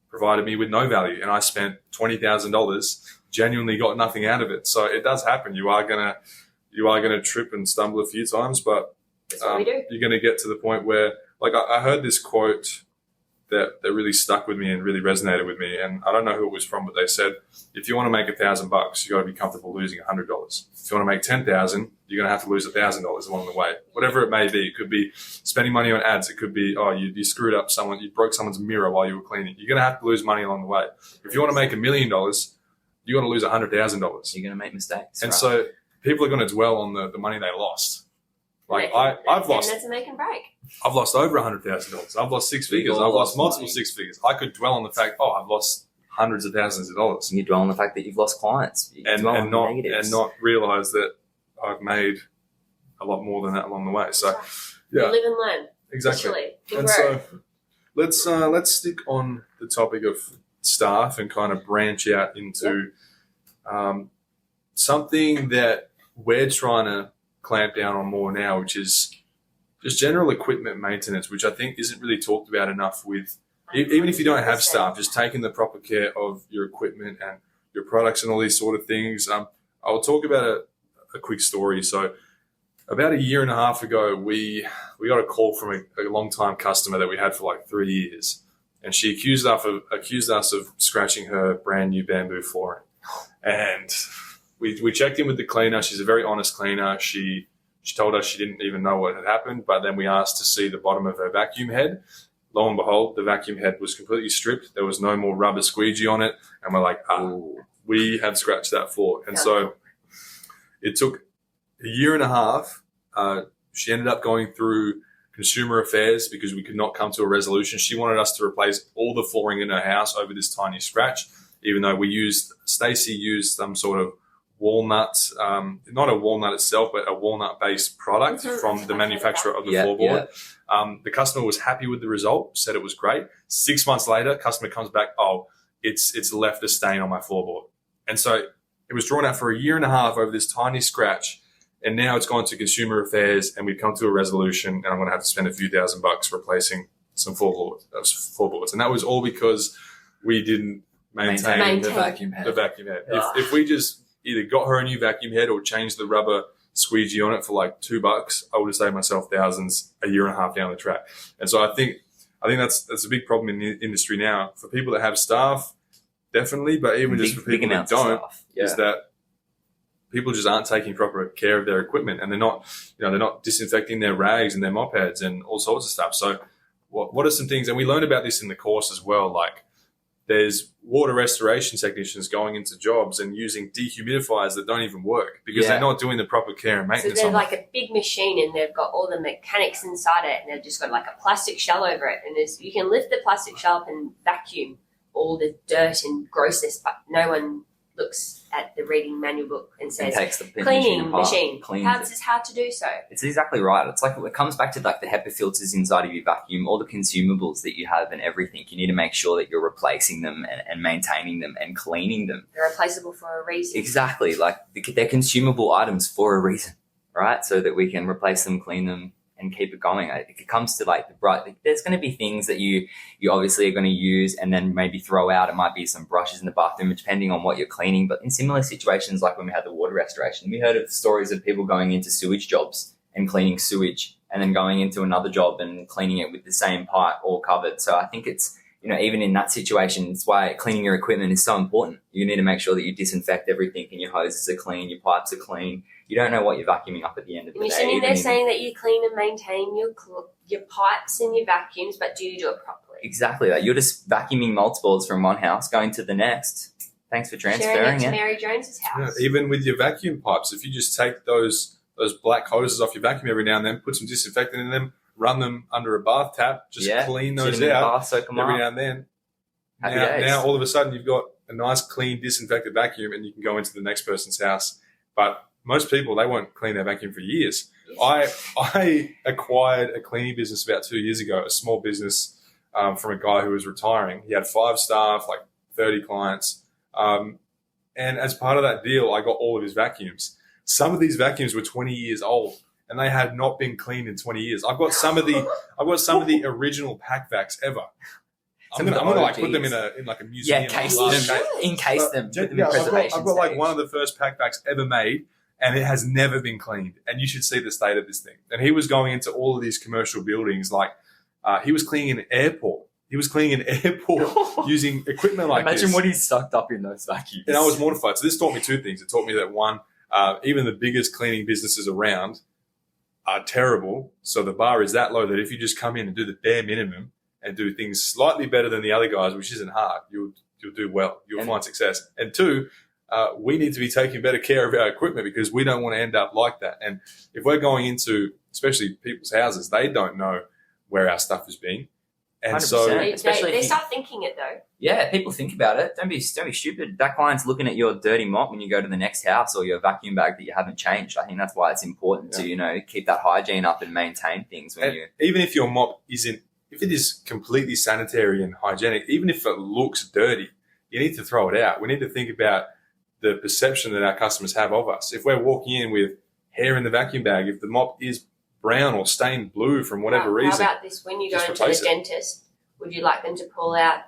provided me with no value, and I spent $20,000, genuinely got nothing out of it. So it does happen. You are gonna trip and stumble a few times, but you're going to get to the point where, like, I heard this quote that really stuck with me and really resonated with me. And I don't know who it was from, but they said, if you want to make $1,000, you got to be comfortable losing $100. If you want to make 10,000, you're going to have to lose $1,000 along the way. Whatever it may be. It could be spending money on ads. It could be, you screwed up you broke someone's mirror while you were cleaning. You're going to have to lose money along the way. If you want to make $1 million, you're going to lose $100,000. You're going to make mistakes. And right? so people are going to dwell on the money they lost. Like And I've lost, that's a make and break. I've lost over $100,000. I've lost six figures. all I've lost lost multiple money. six figures. I could dwell on the fact, I've lost hundreds of thousands of dollars, You dwell on the fact that you've lost clients. You and dwell on the not negatives. realize that I've made a lot more than that along the way. So, You yeah, live and learn. exactly. Literally. You And grow. so let's stick on the topic of staff and kind of branch out into something that we're trying to clamp down on more now, which is just general equipment maintenance, which I think isn't really talked about enough with, even if you don't have staff, just taking the proper care of your equipment and your products and all these sort of things. I'll talk about a quick story. So about a year and a half ago, we got a call from a long-time customer that we had for like 3 years. And she accused us of scratching her brand new bamboo flooring. And we checked in with the cleaner. She's a very honest cleaner. She told us she didn't even know what had happened, but then we asked to see the bottom of her vacuum head. Lo and behold, the vacuum head was completely stripped. There was no more rubber squeegee on it. And we're like, we have scratched that floor. And so it took a year and a half. She ended up going through consumer affairs because we could not come to a resolution. She wanted us to replace all the flooring in her house over this tiny scratch, even though Stacey used some sort of walnut, not a walnut itself, but a walnut-based product from the manufacturer of the floorboard. The customer was happy with the result, said it was great. 6 months later, customer comes back, it's left a stain on my floorboard. And so it was drawn out for a year and a half over this tiny scratch. And now it's gone to consumer affairs and we've come to a resolution and I'm going to have to spend a few $1,000 replacing some floorboards. And that was all because we didn't maintain the vacuum head. If we just either got her a new vacuum head or changed the rubber squeegee on it for like $2, I would have saved myself thousands a year and a half down the track. And so I think that's a big problem in the industry now. For people that have staff, definitely, but even just for people that don't, is that people just aren't taking proper care of their equipment and they're not disinfecting their rags and their mop heads and all sorts of stuff. So what are some things, and we learned about this in the course as well, like there's water restoration technicians going into jobs and using dehumidifiers that don't even work because they're not doing the proper care and maintenance. So they're like a big machine and they've got all the mechanics inside it and they've just got like a plastic shell over it. And you can lift the plastic shell up and vacuum all the dirt and grossness, but no one looks at the reading manual book and says, cleaning machine. This is how to do so. It's exactly right. It's like it comes back to like the HEPA filters inside of your vacuum, all the consumables that you have and everything. You need to make sure that you're replacing them and maintaining them and cleaning them. They're replaceable for a reason. Exactly. Like they're consumable items for a reason, right? So that we can replace them, clean them, and keep it going. It comes to like there's going to be things that you obviously are going to use and then maybe throw out. It might be some brushes in the bathroom, depending on what you're cleaning. But in similar situations, like when we had the water restoration, we heard of stories of people going into sewage jobs and cleaning sewage and then going into another job and cleaning it with the same pipe all covered. So I think it's, even in that situation, it's why cleaning your equipment is so important. You need to make sure that you disinfect everything and your hoses are clean, your pipes are clean. You don't know what you're vacuuming up at the end of the day. You're sitting there saying that you clean and maintain your pipes and your vacuums, but do you do it properly? Exactly. Like you're just vacuuming multiples from one house going to the next. Thanks for transferring Sharing it to Mary Jones's house. Yeah, even with your vacuum pipes, if you just take those black hoses off your vacuum every now and then, put some disinfectant in them, run them under a bath tap, just clean those out every now and then. Now all of a sudden you've got a nice, clean, disinfected vacuum and you can go into the next person's house. But most people, they won't clean their vacuum for years. I acquired a cleaning business about 2 years ago, a small business from a guy who was retiring. He had 5 staff, like 30 clients. And as part of that deal, I got all of his vacuums. Some of these vacuums were 20 years old and they had not been cleaned in 20 years. I've got some of the original pack vacs ever. I'm gonna like put them in like a museum. Encase them. Put them in preservation I've got like one of the first pack vacs ever made. And it has never been cleaned. And you should see the state of this thing. And he was going into all of these commercial buildings. Like he was cleaning an airport. Using equipment like this. Imagine what he's sucked up in those vacuums. And I was mortified. So this taught me 2 things. It taught me that one, even the biggest cleaning businesses around are terrible. So the bar is that low that if you just come in and do the bare minimum and do things slightly better than the other guys, which isn't hard, you'll do well. You'll find success. And 2, we need to be taking better care of our equipment because we don't want to end up like that. And if we're going into, especially people's houses, they don't know where our stuff is being. And 100%. so They Especially if you- start thinking it though. Yeah, people think about it. Don't be stupid. That client's looking at your dirty mop when you go to the next house or your vacuum bag that you haven't changed. I think that's why it's important to, keep that hygiene up and maintain things when you. even if your mop isn't, if it is completely sanitary and hygienic, even if it looks dirty, you need to throw it out. We need to think about the perception that our customers have of us. If we're walking in with hair in the vacuum bag, if the mop is brown or stained blue from whatever reason. How about this? When you go just into the replace it. dentist, would you like them to pull out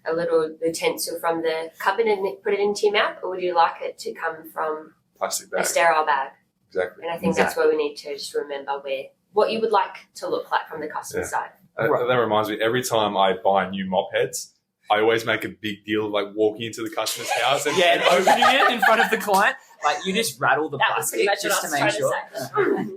a little utensil from the cupboard and put it into your mouth, or would you like it to come from Plastic a bag. sterile bag? Exactly. And I think that's where we need to just remember what you would like to look like from the customer side. That reminds me, every time I buy new mop heads, I always make a big deal of like walking into the customer's house and And opening it in front of the client, like you just rattle the That was pretty plastic much just what to I make was sure. trying to say.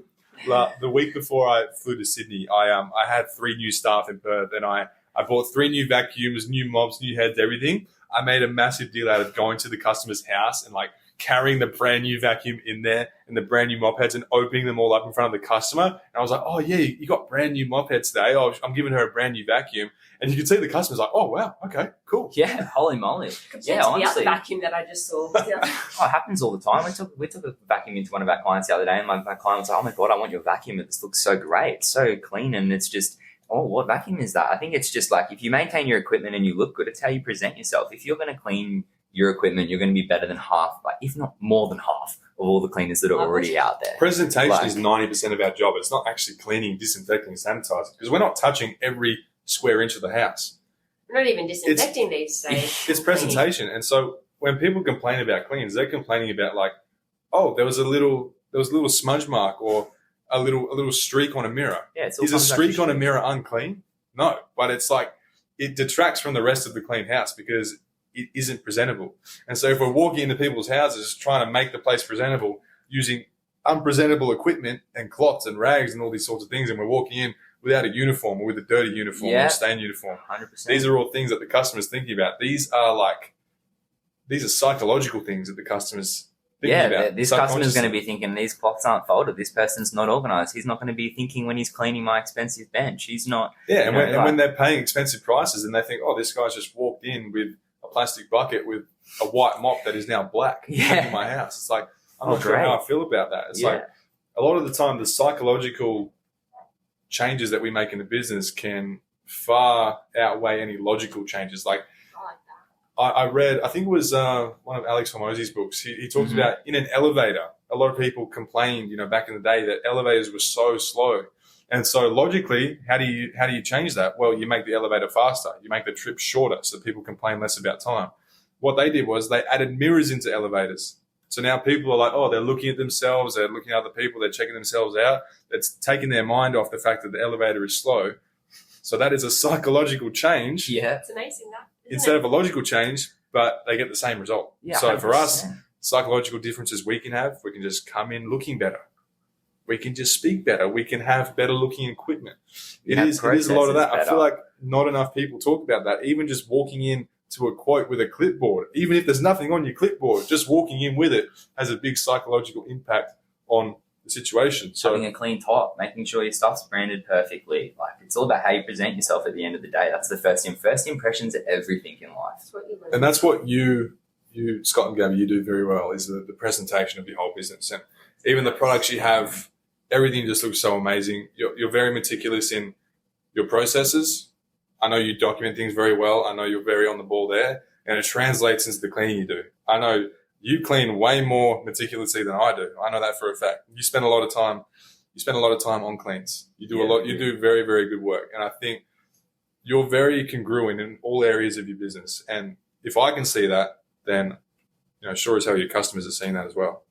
The week before I flew to Sydney, I had 3 new staff in Perth, and I bought 3 new vacuums, new mops, new heads, everything. I made a massive deal out of going to the customer's house and like carrying the brand new vacuum in there and the brand new mop heads and opening them all up in front of the customer. And I was like, oh yeah, you got brand new mop heads today. Oh, I'm giving her a brand new vacuum. And you could see the customer's like, oh wow, okay, cool. Yeah, holy moly. Compared Yeah, to the honestly. other vacuum that I just saw. Oh, it happens all the time. We took a vacuum into one of our clients the other day, and my client was like, "Oh my god, I want your vacuum. This looks so great, it's so clean, and it's just, oh, what vacuum is that?" I think it's just like if you maintain your equipment and you look good, it's how you present yourself. If you're going to clean your equipment, you're going to be better than half, like if not more than half, of all the cleaners that are already out there. Presentation is 90% of our job. It's not actually cleaning, disinfecting, sanitizing, because we're not touching every square inch of the house. We're not even disinfecting these days. It's presentation. And so when people complain about cleans, they're complaining about like, oh, there was a little smudge mark or a little streak on a mirror. Yeah, it's all Is a comes back streak to on a shoes. mirror unclean? No, but it's like it detracts from the rest of the clean house because it isn't presentable. And so if we're walking into people's houses trying to make the place presentable using unpresentable equipment and cloths and rags and all these sorts of things, and we're walking in without a uniform or with a dirty uniform or a stained uniform, 100%. these are all things that the customer's thinking about. These are psychological things that the customer's thinking about. This customer's going to be thinking these cloths aren't folded. This person's not organised. He's not going to be thinking when he's cleaning my expensive bench. He's not. Yeah, and when they're paying expensive prices and they think, oh, this guy's just walked in with a plastic bucket with a white mop that is now black in my house. It's like, I'm not sure how I feel about that. It's like a lot of the time the psychological changes that we make in the business can far outweigh any logical changes. Like I like that. I read, I think it was one of Alex Hormozzi's books. He talks about in an elevator, a lot of people complained, back in the day that elevators were so slow. And so logically, how do you change that? Well, you make the elevator faster. You make the trip shorter so people complain less about time. What they did was they added mirrors into elevators. So now people are like, oh, they're looking at themselves, they're looking at other people, they're checking themselves out. It's taking their mind off the fact that the elevator is slow. So that is a psychological change. Yeah. It's amazing that. Instead of a logical change, but they get the same result. Yeah, so for 100%. us, psychological differences we can have, we can just come in looking better. We can just speak better. We can have better looking equipment. It is a lot of that. I feel like not enough people talk about that. Even just walking in to a quote with a clipboard, even if there's nothing on your clipboard, just walking in with it has a big psychological impact on the situation. So having a clean top, making sure your stuff's branded perfectly. Like it's all about how you present yourself at the end of the day. That's the first impressions are everything in life. That's what you learn. and that's what you Scott and Gabby, you do very well, is the presentation of your whole business. And even the products you have, everything just looks so amazing. You're very meticulous in your processes. I know you document things very well. I know you're very on the ball there, and it translates into the cleaning you do. I know you clean way more meticulously than I do. I know that for a fact. You spend a lot of time on cleans. You do a lot. You do very, very good work. And I think you're very congruent in all areas of your business. And if I can see that, then, sure as hell your customers are seeing that as well.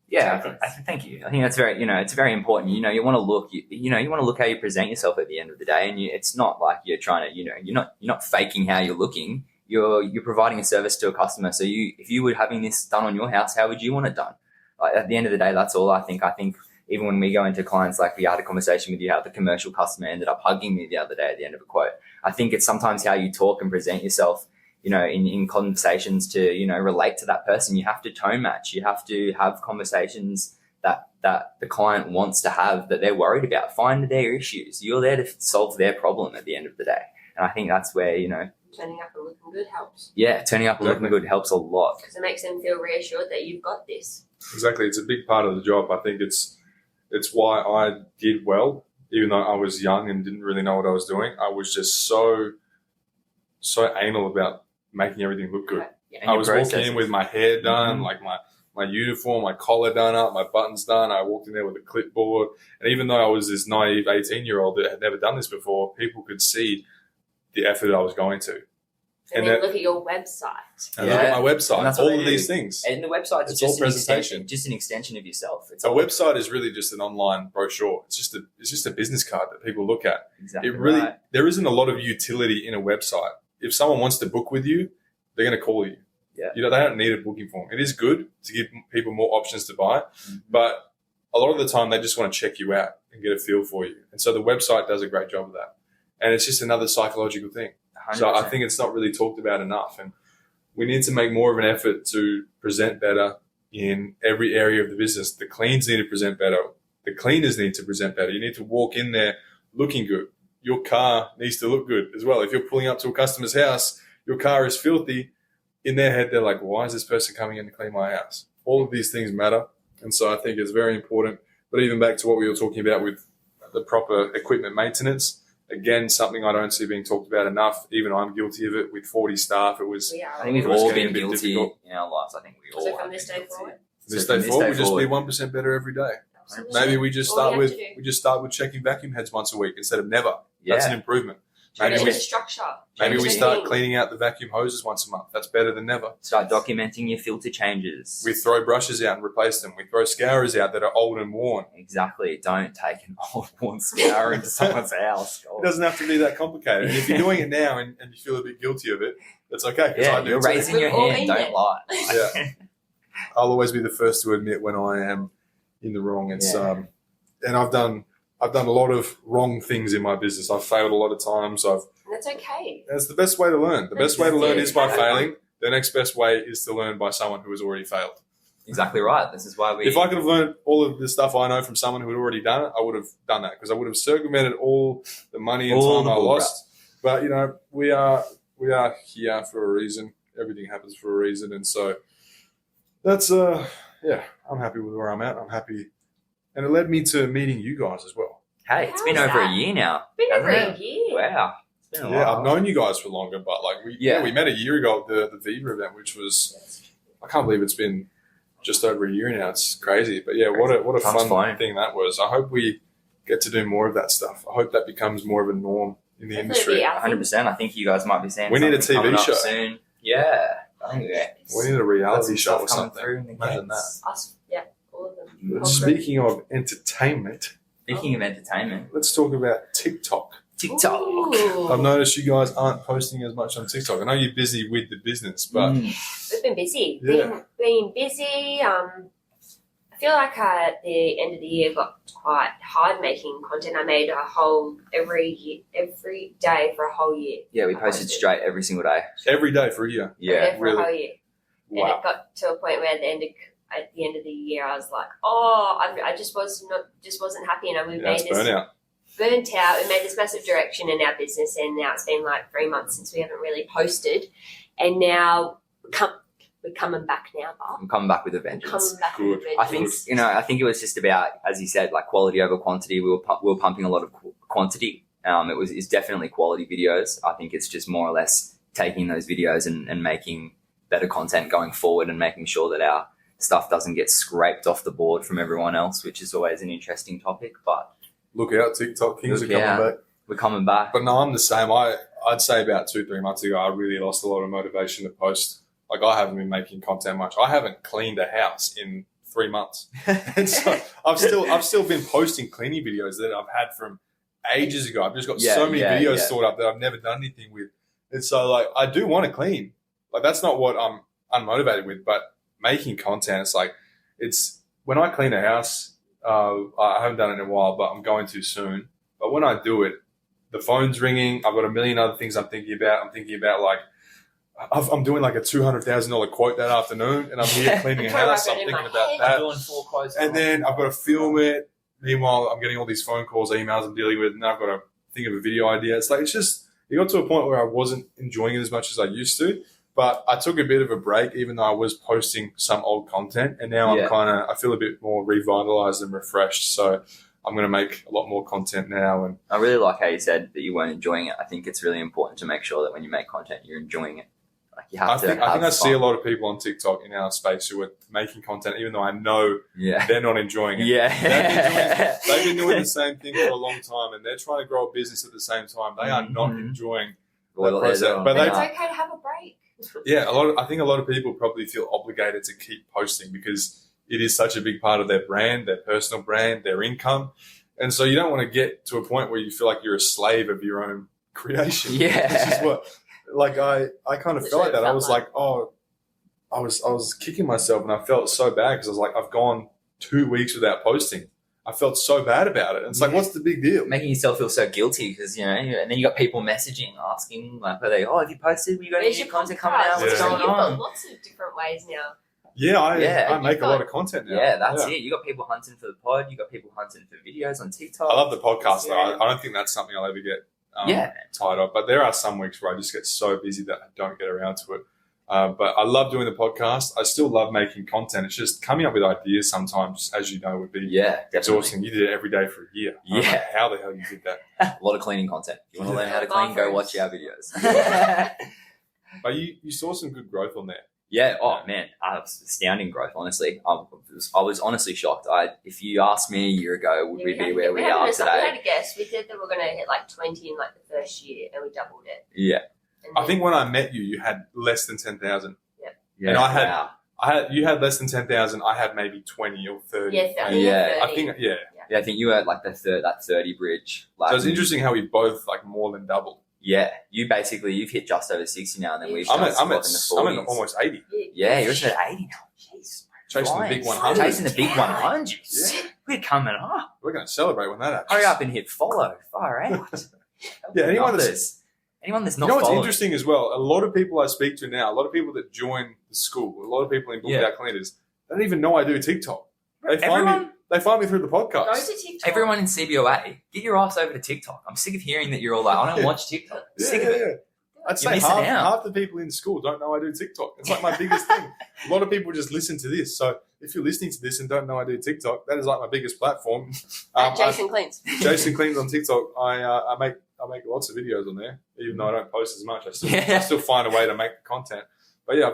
Yeah, thank you. I think that's very, it's very important. You want to look, you want to look how you present yourself at the end of the day, and it's not like you're trying to, you're not faking how you're looking. You're providing a service to a customer. So if you were having this done on your house, how would you want it done? Like, at the end of the day, that's all I think. I think even when we go into clients, like we had a conversation with you, how the commercial customer ended up hugging me the other day at the end of a quote. I think it's sometimes how you talk and present yourself in conversations to, relate to that person. You have to tone match. You have to have conversations that the client wants to have, that they're worried about. Find their issues. You're there to solve their problem at the end of the day. And I think that's where, turning up and looking good helps. Yeah, turning up and looking good helps a lot. Because it makes them feel reassured that you've got this. Exactly. It's a big part of the job. I think it's why I did well, even though I was young and didn't really know what I was doing. I was just so anal about making everything look good. Yeah, I was walking in with my hair done, like my uniform, my collar done up, my buttons done. I walked in there with a clipboard. And even though I was this naive 18-year-old that had never done this before, people could see the effort I was going to. And then look at your website. And look at my website. All of these things. And the website's it's just all presentation. Just an extension of yourself. A website is really just an online brochure. It's just a business card that people look at. Exactly. There isn't a lot of utility in a website. If someone wants to book with you, they're going to call you. Yeah. They don't need a booking form. It is good to give people more options to buy, but a lot of the time they just want to check you out and get a feel for you. And so the website does a great job of that. And it's just another psychological thing. 100%. So I think it's not really talked about enough. And we need to make more of an effort to present better in every area of the business. The cleans need to present better. The cleaners need to present better. You need to walk in there looking good. Your car needs to look good as well. If you're pulling up to a customer's house, your car is filthy. In their head, they're like, why is this person coming in to clean my house? All of these things matter. And so I think it's very important. But even back to what we were talking about with the proper equipment maintenance, again, something I don't see being talked about enough. Even I'm guilty of it. With 40 staff, it was. I think we've all been guilty in our lives. I think we all. So from this day forward? This day forward, we just be 1% better every day. Absolutely. Maybe we just start with checking vacuum heads once a week instead of never. Yeah. That's an improvement. Structure. Maybe we start cleaning out the vacuum hoses once a month. That's better than never. Start documenting your filter changes. We throw brushes out and replace them. We throw scourers out that are old and worn. Exactly. Don't take an old worn scourer into someone's house. It doesn't have to be that complicated. And if you're doing it now and you feel a bit guilty of it, that's okay. Yeah, you're raising your hand. Don't lie. Yeah. I'll always be the first to admit when I am in the wrong. It's and I've done a lot of wrong things in my business. I've failed a lot of times. And that's okay. That's the best way to learn. The best way to learn is by failing. The next best way is to learn by someone who has already failed. Exactly right. This is why If I could have learned all of the stuff I know from someone who had already done it, I would have done that because I would have circumvented all the money and time I lost. But we are here for a reason. Everything happens for a reason, and so that's I'm happy with where I'm at. I'm happy. And it led me to meeting you guys as well. Hey, it's been over a year now. Been over a year. Wow. It's been a while. while. I've known you guys for longer, but we met a year ago at the Viva event, which was, I can't believe it's been just over a year now. It's crazy. But yeah, what a fun thing that was. I hope we get to do more of that stuff. I hope that becomes more of a norm in the industry. 100%. I think you guys might be saying we need a TV show soon. Yeah. I think we need a reality show or something. Imagine that. Us, yeah, all of them. Speaking of entertainment, let's talk about TikTok. TikTok. I've noticed you guys aren't posting as much on TikTok. I know you're busy with the business, but we've been busy. Yeah. Been busy. I feel like at the end of the year got quite hard making content. I made every day for a whole year. Yeah, we posted straight every single day. Every day for a year. Yeah, for a whole year. Wow. And it got to a point where at the end of the year, I was like, I just wasn't happy, and we made this burnt out. We made this massive direction in our business, and now it's been like 3 months since we haven't really posted, and now we're coming back now, Bob. I'm coming back with a vengeance. Good. I think it was just about, as you said, like quality over quantity. We were pumping a lot of quantity. It's definitely quality videos. I think it's just more or less taking those videos and making better content going forward, and making sure that our stuff doesn't get scraped off the board from everyone else, which is always an interesting topic. But look out, TikTok Kings are coming back. We're coming back. But no, I'm the same. I'd say about 2-3 months ago, I really lost a lot of motivation to post. Like, I haven't been making content much. I haven't cleaned a house in 3 months. And so I've still been posting cleaning videos that I've had from ages ago. I've just got so many videos stored up that I've never done anything with. And so, like, I do want to clean. Like, that's not what I'm unmotivated with, but making content, it's when I clean a house, I haven't done it in a while, but I'm going to soon. But when I do it, the phone's ringing. I've got a million other things I'm thinking about. I'm thinking about, like, I'm doing like a $200,000 quote that afternoon, and I'm here cleaning a house. I'm thinking about that. Doing 4 quotes. And then I've got to film it. Meanwhile, I'm getting all these phone calls, emails I'm dealing with, and now I've got to think of a video idea. It's like, it's just, it got to a point where I wasn't enjoying it as much as I used to. But I took a bit of a break, even though I was posting some old content. And now I feel a bit more revitalized and refreshed. So I'm going to make a lot more content now. And I really like how you said that you weren't enjoying it. I think it's really important to make sure that when you make content, you're enjoying it. Like you have to. I think I see a lot of people on TikTok in our space who are making content, even though I know they're not enjoying it. Yeah. They've been doing the same thing for a long time, and they're trying to grow a business at the same time. They are not enjoying the process. But it's okay to have a break. Yeah, I think a lot of people probably feel obligated to keep posting because it is such a big part of their brand, their personal brand, their income. And so you don't want to get to a point where you feel like you're a slave of your own creation. Yeah. This is what, like, I kind of felt like that. I was like, I was kicking myself, and I felt so bad because I was like, I've gone 2 weeks without posting. I felt so bad about it. And it's like, what's the big deal? Making yourself feel so guilty because, and then you got people messaging, asking, like, have you posted? You got any new content coming out? What's going You've on? got lots of different ways now. Yeah, I make a lot of content now. Yeah, that's it. You got people hunting for the pod. You got people hunting for videos on TikTok. I love the podcast, though. I don't think that's something I'll ever get tired of. But there are some weeks where I just get so busy that I don't get around to it. But I love doing the podcast. I still love making content. It's just coming up with ideas sometimes, as you know, would be exhausting. You did it every day for a year. I don't know how the hell you did that. A lot of cleaning content. If you want to learn how to clean, go watch our videos. But you saw some good growth on there. Yeah. Oh, man. Astounding growth, honestly. I was honestly shocked. If you asked me a year ago, would we be where we are today? We had a guess. We said that we're going to hit like 20 in like the first year, and we doubled it. Yeah. I think when I met you, you had less than 10,000. Yeah. And you had less than 10,000. I had maybe 20 or 30. Yeah, 30. I think, I think you were at like that 30 bridge. Like, so it's interesting how we both like more than doubled. Yeah, you've hit just over 60 now, and then we've I'm at in the 40s. I'm at almost 80. Yeah, you're at 80 now. Jeez, chasing the big 100. Chasing the big 100. Yeah. We're coming up. We're going to celebrate when that happens. Hurry up and hit follow. Far out. Anyone that's not what's following. interesting as well, a lot of people I speak to now, a lot of people that join the school, a lot of people in Book Out Cleaners, they don't even know I do TikTok. They find me through the podcast. Go to TikTok. Everyone in CBOA, get your ass over to TikTok. I'm sick of hearing that you're all like, I don't watch TikTok. I'm sick of it. I'd say half the people in school don't know I do TikTok. It's like my biggest thing. A lot of people just listen to this. So if you're listening to this and don't know I do TikTok, that is like my biggest platform. Jason Cleans. Jason Cleans on TikTok. I make lots of videos on there, even though I don't post as much. I still find a way to make the content. But yeah,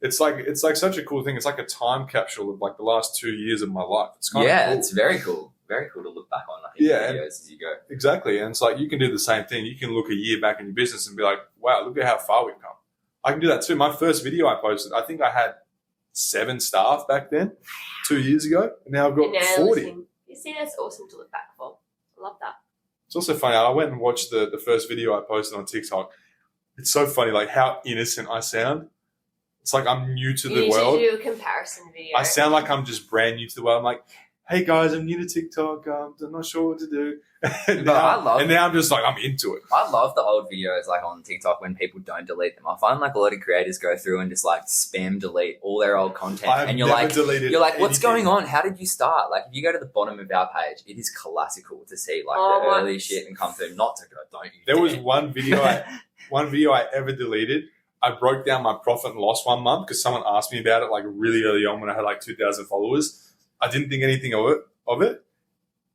it's like such a cool thing. It's like a time capsule of like the last 2 years of my life. It's kind of cool. It's very cool. Very cool to look back on, I think, videos as you go. Exactly. And it's like you can do the same thing. You can look a year back in your business and be like, wow, look at how far we've come. I can do that too. My first video I posted, I think I had 7 staff back then, 2 years ago. And now I've got 40. You see, that's awesome to look back for. I love that. It's also funny. I went and watched the first video I posted on TikTok. It's so funny, like how innocent I sound. It's like I'm new to the world. You should do a comparison video. I sound like I'm just brand new to the world. I'm like, hey guys, I'm new to TikTok. I'm not sure what to do. and now I'm just like, I'm into it. I love the old videos like on TikTok when people don't delete them. I find like a lot of creators go through and just like spam delete all their old content. And you're like, what's going on? How did you start? Like if you go to the bottom of our page, it is classical to see like the early shit and come through. Not to go, don't you? There was one video I ever deleted. I broke down my profit and loss one month because someone asked me about it like really early on when I had like 2,000 followers. I didn't think anything of it.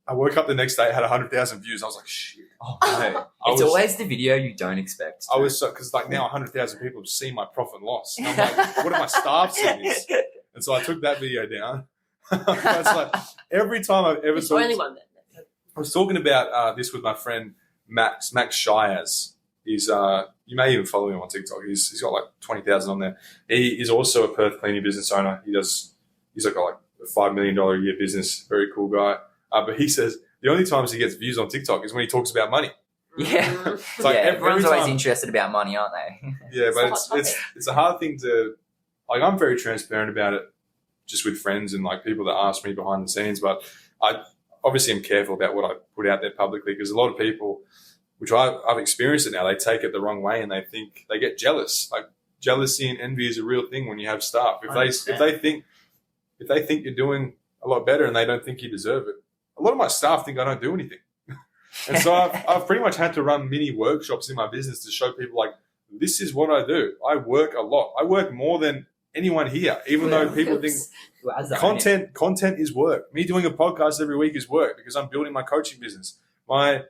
I woke up the next day, had 100,000 views. I was like, shit. Oh, no. It's always the video you don't expect. I was so, because like now 100,000 people have seen my profit and loss. And I'm like, what if my staff seen this? And so I took that video down. It's like every time I've ever It's the only one then. I was talking about this with my friend Max Shiaz. He's you may even follow him on TikTok. He's got like 20,000 on there. He is also a Perth cleaning business owner. He's like got like a $5 million a year business. Very cool guy. But he says the only times he gets views on TikTok is when he talks about money. Yeah, it's like everyone's always interested about money, aren't they? Yeah, but it's a hard thing to like. I'm very transparent about it, just with friends and like people that ask me behind the scenes. But I obviously am careful about what I put out there publicly because a lot of people, which I've experienced it now, they take it the wrong way and they think they get jealous. Like jealousy and envy is a real thing when you have staff. If 100%. they think you're doing a lot better and they don't think you deserve it. A lot of my staff think I don't do anything. And so I've pretty much had to run mini workshops in my business to show people like, this is what I do. I work a lot. I work more than anyone here, even though people think content is work. Me doing a podcast every week is work because I'm building my coaching business. My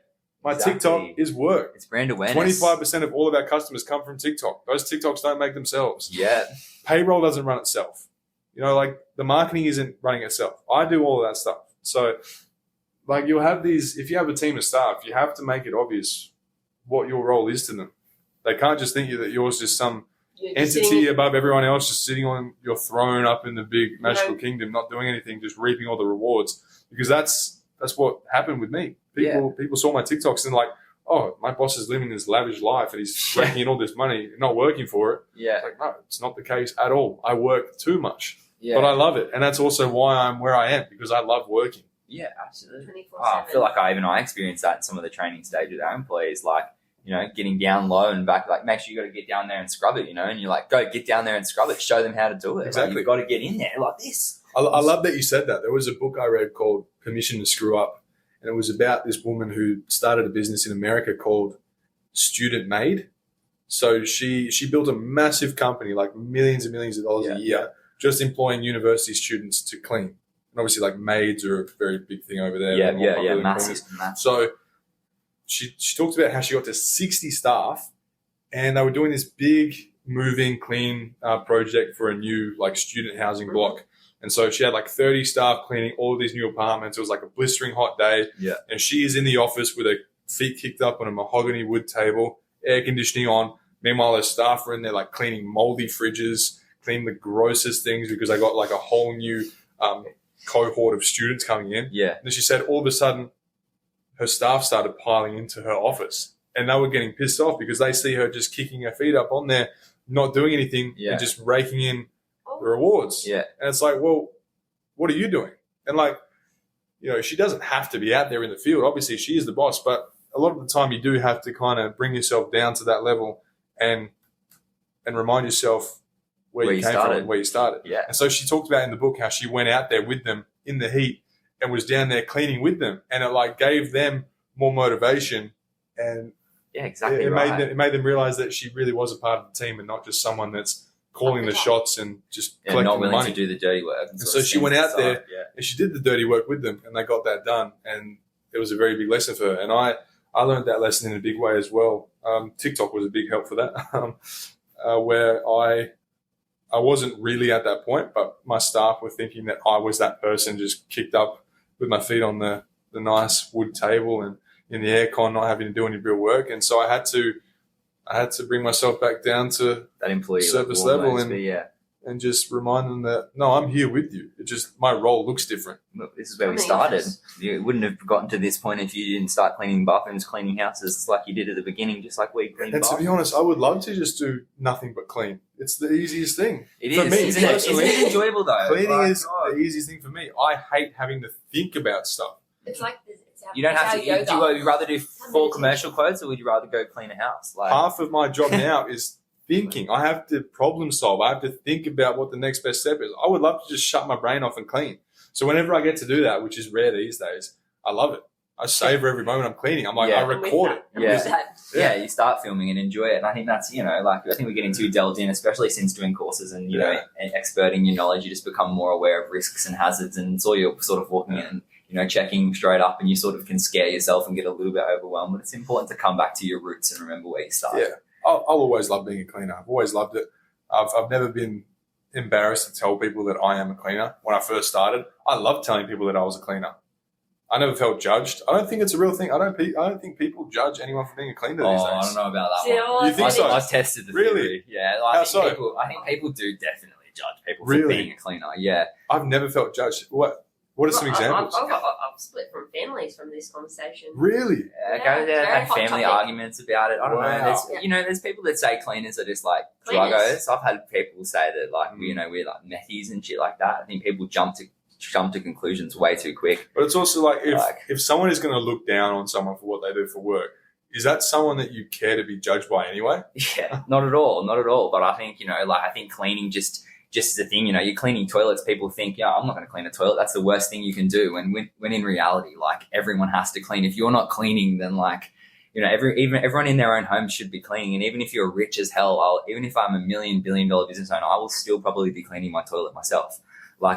TikTok is work. It's brand awareness. 25% of all of our customers come from TikTok. Those TikToks don't make themselves. Yeah. Payroll doesn't run itself. Like the marketing isn't running itself. I do all of that stuff. So like you'll have if you have a team of staff, you have to make it obvious what your role is to them. They can't just think that yours is some entity above everyone else, just sitting on your throne up in the big magical kingdom, not doing anything, just reaping all the rewards. Because that's what happened with me. People saw my TikToks and like, oh, my boss is living this lavish life and he's raking in all this money, not working for it. Yeah. Like, no, it's not the case at all. I work too much. Yeah. But I love it. And that's also why I'm where I am, because I love working. Yeah, absolutely. 24/7. I feel like I experienced that in some of the training stage with our employees, like, getting down low and back, like, make sure you got to get down there and scrub it, and you're like, go get down there and scrub it, show them how to do it. Exactly. Like, you've got to get in there like this. I love that you said that. There was a book I read called Permission to Screw Up, and it was about this woman who started a business in America called Student Made. So she built a massive company, like millions and millions of dollars a year, just employing university students to clean. And obviously, like maids are a very big thing over there. Yeah, massive. So she talked about how she got to 60 staff, and they were doing this big moving clean project for a new like student housing block. And so she had like 30 staff cleaning all of these new apartments. It was like a blistering hot day. Yeah. And she is in the office with her feet kicked up on a mahogany wood table, air conditioning on. Meanwhile, her staff are in there like cleaning moldy fridges, cleaning the grossest things because they got like a whole new cohort of students coming in. Yeah. And she said all of a sudden her staff started piling into her office and they were getting pissed off because they see her just kicking her feet up on there, not doing anything and just raking in the rewards. Yeah. And it's like, well, what are you doing? And like, she doesn't have to be out there in the field. Obviously she is the boss, but a lot of the time you do have to kind of bring yourself down to that level and remind yourself where you came from and where you started. Yeah. And so she talked about in the book how she went out there with them in the heat and was down there cleaning with them. And it like gave them more motivation. And yeah, exactly. It made them realize that she really was a part of the team and not just someone that's calling the shots and just collecting not willing money. to do the dirty work. And so she went out there and she did the dirty work with them and they got that done. And it was a very big lesson for her. And I learned that lesson in a big way as well. TikTok was a big help for that, where I wasn't really at that point, but my staff were thinking that I was that person just kicked up with my feet on the nice wood table and in the aircon, not having to do any real work. And so I had to bring myself back down to that employee service level and just remind them that, no, I'm here with you. It just, my role looks different. Look, this is where we started. You wouldn't have gotten to this point if you didn't start cleaning bathrooms, cleaning houses like you did at the beginning, just like we cleaned bathrooms. And to be honest, I would love to just do nothing but clean. It's the easiest thing. It for is, me, isn't it? Isn't it enjoyable though? Cleaning is the easiest thing for me. I hate having to think about stuff. It's like this. You don't have to. Would you rather do 4 commercial quotes or would you rather go clean a house? Like, half of my job now is thinking. I have to problem solve. I have to think about what the next best step is. I would love to just shut my brain off and clean. So whenever I get to do that, which is rare these days, I love it. I savor every moment I'm cleaning. I'm like, I record it. Yeah, you start filming and enjoy it. And I think that's, I think we're getting too delved in, especially since doing courses and, and experting your knowledge, you just become more aware of risks and hazards. And it's all you're sort of walking in and, checking straight up, and you sort of can scare yourself and get a little bit overwhelmed. But it's important to come back to your roots and remember where you started. Yeah. I'll always love being a cleaner. I've always loved it. I've never been embarrassed to tell people that I am a cleaner. When I first started, I loved telling people that I was a cleaner. I never felt judged. I don't think it's a real thing. I don't think people judge anyone for being a cleaner these days. I don't know about that one. You think so? I've tested the theory. Yeah, How so? I think people do definitely judge people for Really? being a cleaner. Yeah. I've never felt judged. What are some examples? I've split from families from this conversation. Really? I've had family topic. arguments about it. I don't know. There's people that say cleaners are just like druggos. I've had people say that we're like methies and shit like that. I think people jump to conclusions way too quick. But it's also like if someone is going to look down on someone for what they do for work, Is that someone that you care to be judged by anyway? Yeah, not at all, not at all. But I think, I think cleaning just is a thing. You're cleaning toilets. People think, yeah, I'm not going to clean a toilet. That's the worst thing you can do. When in reality, everyone has to clean. If you're not cleaning, then everyone in their own home should be cleaning. And even if you're rich as hell, even if I'm $1 billion business owner, I will still probably be cleaning my toilet myself.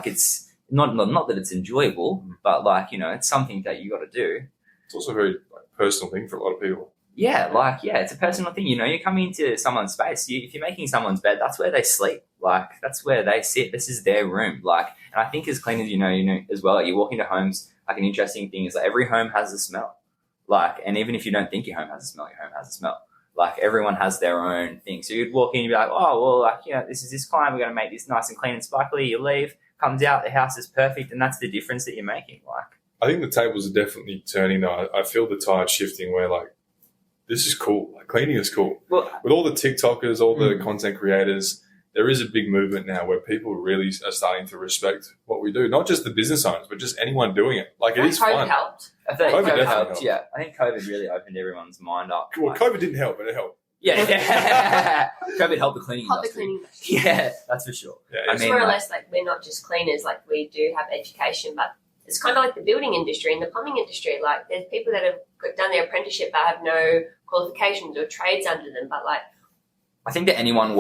It's not that it's enjoyable, but it's something that you got to do. It's also a very personal thing for a lot of people. Yeah, it's a personal thing. You come into someone's space. If you're making someone's bed, that's where they sleep. That's where they sit. This is their room. And I think as cleaners, as well. You walk into homes. An interesting thing is every home has a smell. And even if you don't think your home has a smell, your home has a smell. Everyone has their own thing. So you'd walk in, you'd be like, oh well, this is this client. We're going to make this nice and clean and sparkly. You leave, comes out, the house is perfect, and that's the difference that you're making. I think the tables are definitely turning though. I feel the tide shifting where this is cool. Cleaning is cool. Well, with all the TikTokers, all the content creators, there is a big movement now where people really are starting to respect what we do. Not just the business owners, but just anyone doing it. It is fun. Helped. I think COVID COVID definitely helped. helped. Yeah, I think COVID really opened everyone's mind up. Well, COVID didn't help, but it helped. Yeah. COVID helped the cleaning Help the industry. cleaning industry. Yeah, that's for sure. Yeah, I it's mean, more or less we're not just cleaners. We do have education, but it's kind of like the building industry and the plumbing industry. There's people that have done their apprenticeship but have no qualifications or trades under them. But I think that anyone that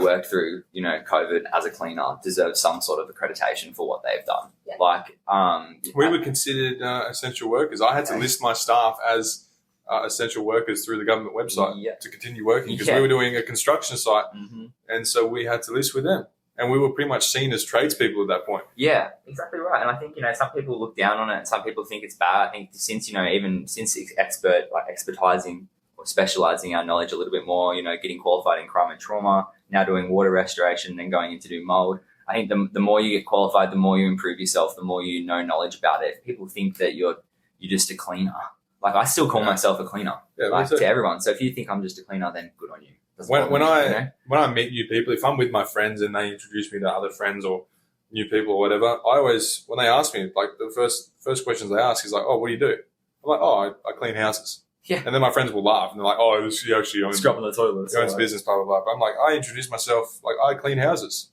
worked through, COVID as a cleaner deserves some sort of accreditation for what they've done. Yeah. We were considered essential workers. I had to list my staff as essential workers through the government website to continue working because we were doing a construction site, and so we had to list with them. And we were pretty much seen as tradespeople at that point. Yeah, exactly right. And I think, some people look down on it and some people think it's bad. I think since expertising or specialising our knowledge a little bit more, getting qualified in crime and trauma, now doing water restoration, then going in to do mould. I think the more you get qualified, the more you improve yourself, the more you know knowledge about it. People think that you're just a cleaner. I still call myself a cleaner, to everyone. So if you think I'm just a cleaner, then good on you. When I meet new people, if I'm with my friends and they introduce me to other friends or new people or whatever, I always, when they ask me, the first questions they ask is oh, what do you do? I'm I clean houses. Yeah. And then my friends will laugh and they're like, oh, you actually owns scrubbing the toilets. He owns business, blah, blah, blah. But I'm I introduce myself, I clean houses.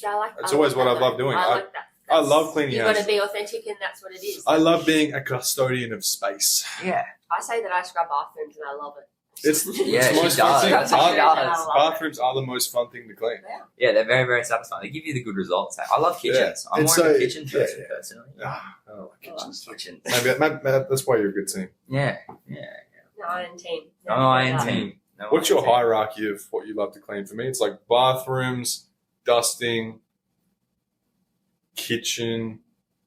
yeah, I like It's always what I've loved doing. I like that. I love cleaning You've houses. got to be authentic, and that's what it is. I love being a custodian of space. Yeah. I say that I scrub bathrooms, and I love it. It's Yeah, the most she fun does. thing. That's what she does. Bathrooms are the most fun thing to clean. Yeah, they're very, very satisfying. They give you the good results. I love kitchens. I'm And more so- of a kitchen person, personally. I don't like I love kitchens. kitchens. Maybe that's why you're a good team. Yeah. No, I am team. No, I am team. No, What's I am your team. hierarchy of what you love to clean? For me, it's bathrooms, dusting, kitchen,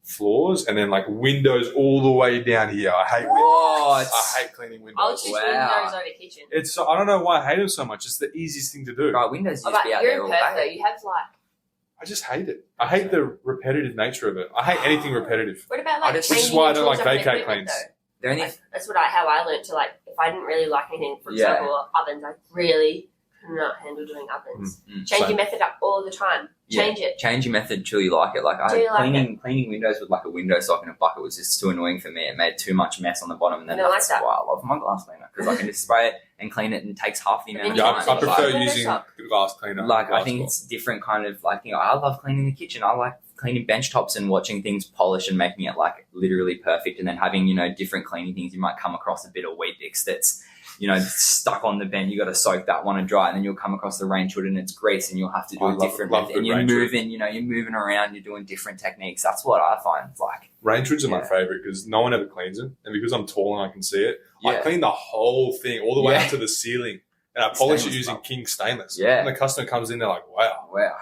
floors, and then windows all the way down here. I hate windows. What? I hate cleaning windows. I'll choose Wow. windows over kitchen. I don't know why I hate them so much. It's the easiest thing to do. Right, windows Oh, used to but be out you're there in all Perth, though. day. You have I just hate it. I hate the repetitive nature of it. I hate anything repetitive. What about I just- Which is changing why I your don't tools like up on vacate equipment, cleans. though? The only That's how I learned to if I didn't really like anything, for Yeah. example, ovens, I really could not handle doing ovens. Change Same. your method up all the time. Change it. Change your method till you like it. Do you like Cleaning windows with a window sock and a bucket was just too annoying for me. It made too much mess on the bottom, and then I don't that's like that. why I love my glass cleaner because I can just spray it and clean it, and it takes half the But amount then of Yeah, you time. I prefer Window using sock. the glass cleaner. I glass think cloth. it's different kind of I love cleaning the kitchen. I like cleaning bench tops and watching things polish and making it literally perfect, and then having different cleaning things. You might come across a bit of Weetabix that's stuck on the bench. You got to soak that one and dry, and then you'll come across the range hood and it's grease, and you'll have to do I a love- different love method. good And you're range hood. moving, you're moving around. You're doing different techniques. That's what I find Range hoods are my Yeah. favourite because no one ever cleans them, and because I'm tall and I can see it, I Yeah. clean the whole thing all the way Yeah. up to the ceiling, and I polish it Stainless using stuff. King stainless. Yeah. And the customer comes in, they're like, "Wow!" Wow.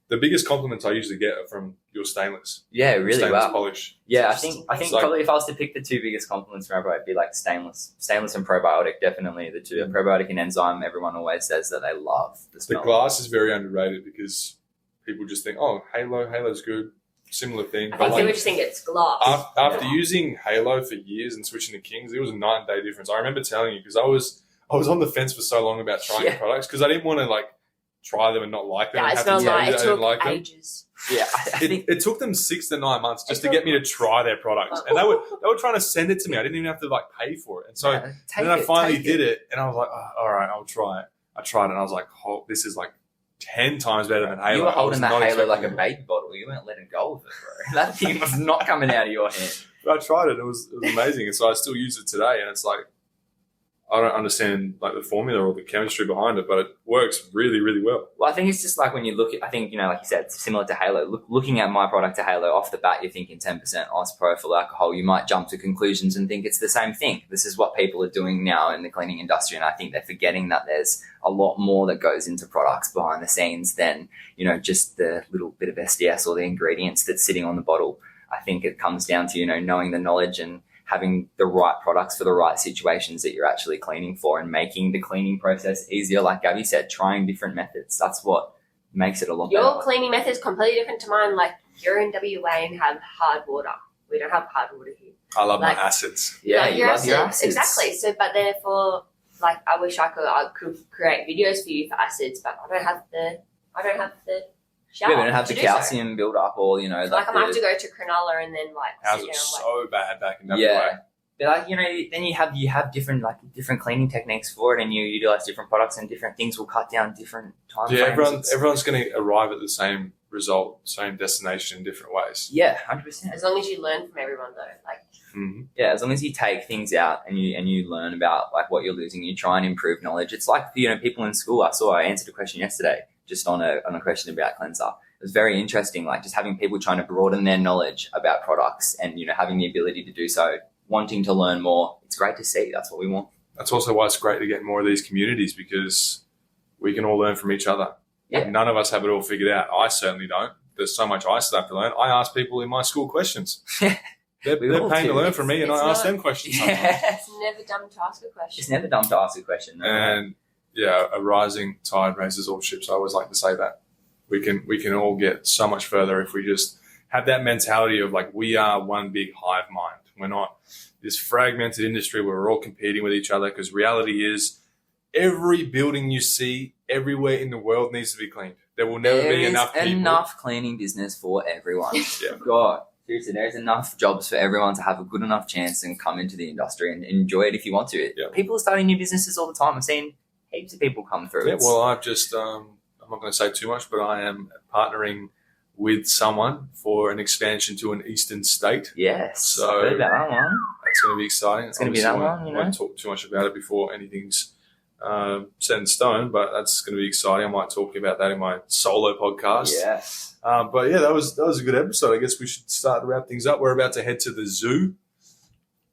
The biggest compliments I usually get are from your stainless. Yeah, really stainless well. polish. Yeah, I It's think like- probably if I was to pick the two biggest compliments from everybody, it'd be stainless and probiotic. Definitely the two. Probiotic and enzyme. Everyone always says that they love the The smell. glass is very underrated because people just think, "Oh, Halo's good." Similar thing. I But think people just think it's glass. after using Halo for years and switching to Kings, it was a 9-day difference. I remember telling you because I was on the fence for so long about trying Yeah. products because I didn't want to try them and not like them. That's and not have to tell like you it that I didn't took like them. ages. Yeah, I think It took them 6 to 9 months just to get me to try their products, and they were trying to send it to me. I didn't even have to like pay for it, and so yeah, then I finally did it, and I was like, oh, all right, I'll try it. I tried it, and I was like, oh, this is like 10 times better than Halo. You were I was holding that not Halo like a expecting it. baby bottle. You weren't letting go of it, bro. That thing was not coming out of your hand. But I tried it. It was amazing, and so I still use it today. And it's like I don't understand like the formula or the chemistry behind it, but it works really, really well. Well, I think it's just like when you look at, I think, like you said, it's similar to Halo. Looking at my product to Halo, off the bat, you're thinking 10% isopropyl alcohol. You might jump to conclusions and think it's the same thing. This is what people are doing now in the cleaning industry. And I think they're forgetting that there's a lot more that goes into products behind the scenes than, just the little bit of SDS or the ingredients that's sitting on the bottle. I think it comes down to, knowing the knowledge and having the right products for the right situations that you're actually cleaning for and making the cleaning process easier. Like Gabby said, trying different methods. That's what makes it a lot better. Your cleaning method is completely different to mine. Like, you're in WA and have hard water. We don't have hard water here. I love my acids. Yeah, Like you love your acids. Exactly. So, but therefore, like, I wish I could create videos for you for acids, but I don't have the shower. Yeah, we don't have to the do calcium build up or, So. Like, I might have to go to Cronulla and then, like, Ours sit was down, so bad back in WA. Yeah. But like, then you have different cleaning techniques for it, and you utilize different products, and different things will cut down different time Yeah, frames. everyone's going to arrive at the same result, same destination in different ways. Yeah, 100%. as long as you learn from everyone, though. Like, Mm-hmm. Yeah, as long as you take things out and you learn about like what you're losing, you try and improve knowledge. It's like people in school. I answered a question yesterday just on a question about cleanser. It was very interesting, like just having people trying to broaden their knowledge about products and having the ability to do so, wanting to learn more. It's great to see. That's what we want. That's also why it's great to get more of these communities, because we can all learn from each other. Yeah. None of us have it all figured out. I certainly don't. There's so much I still have to learn. I ask people in my school questions. They're all paying do. to learn from me, and It's I ask not- them questions sometimes. Yeah. it's never dumb to ask a question. It's never dumb to ask a question. No. And yeah, a rising tide raises all ships. I always like to say that. We can all get so much further if we just have that mentality of like, we are one big hive mind. We're not this fragmented industry where we're all competing with each other, because reality is every building you see everywhere in the world needs to be cleaned. There will never There be is enough people. enough cleaning business for everyone. Yeah. God, seriously, there's enough jobs for everyone to have a good enough chance and come into the industry and enjoy it if you want to. Yeah. People are starting new businesses all the time. I've seen heaps of people come through. Yeah, well, I've just, I'm not going to say too much, but I am partnering with someone for an expansion to an eastern state. yes. So- I've heard about that one. That's going to be exciting. It's gonna be that one, I won't talk too much about it before anything's set in stone, but that's going to be exciting. I might talk about that in my solo podcast. Yes. But yeah, that was a good episode. I guess we should start to wrap things up. We're about to head to the zoo.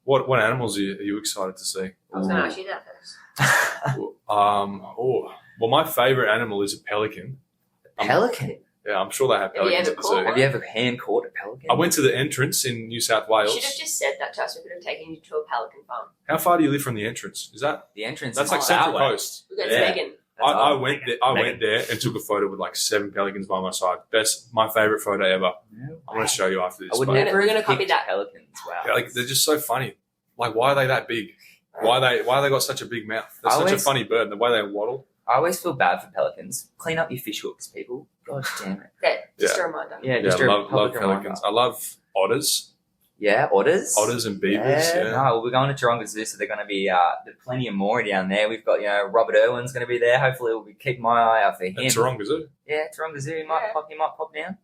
What animals are you excited to see? I was going to ask you that first. Well, my favorite animal is a pelican. Pelican. Yeah, I'm sure they have Have you pelicans ever at the caught zoo. one? Have you ever hand caught a pelican? I went to the entrance in New South You Wales. should have just said that to us. We could have taken you to a pelican farm. How far do you live from the entrance? Is that The entrance. that's is like not Central that way. Coast? We got Yeah. Megan. That's I up. went there. I went there and took a photo with like 7 pelicans by my side. My favorite photo ever. No I'm going to show you after this. I would but- never We're gonna have copy picked that. pelicans. Wow. Yeah, like they're just so funny. Like, why are they that big? Why they got such a big mouth? They're I such a always- funny bird. The way they waddle. I always feel bad for pelicans. Clean up your fish hooks, people. God damn it. That, just a reminder. Yeah, Yeah, just I a love public pelicans. reminder. I love otters. Yeah, otters. Otters and beavers. Yeah. No, well, we're going to Taronga Zoo, so they're going to be there's plenty of more down there. We've got Robert Irwin's going to be there. Hopefully, we'll be keeping my eye out for him. And Taronga Zoo. Yeah, Taronga Zoo. He might Yeah. pop down.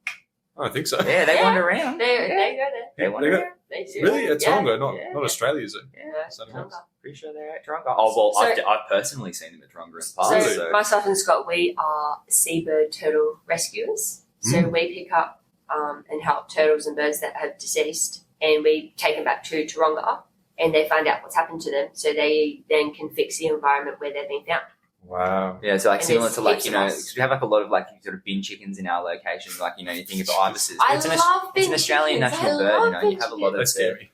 I don't think so. Yeah, they Yeah. wander around. There yeah. you go there. They wander They got- around. They do. Really? At Yeah. Taronga, not Yeah. not Australia Zoo. Yeah, Something Taronga. else. pretty sure they're at Taronga. Oh well, So- I've personally seen them at Taronga in the So, past. Really? So myself and Scott, we are seabird turtle rescuers. So we pick up and help turtles and birds that have deceased, and we take them back to Taronga, and they find out what's happened to them, so they then can fix the environment where they've been found. Wow. yeah, so like And similar there's to like heaps of us. 'cause we have like a lot of like sort of bin chickens in our location. Like you think of ibises. I It's love it's an bin Australian chickens. national I bird. love You bin have a lot chickens. of They scare me.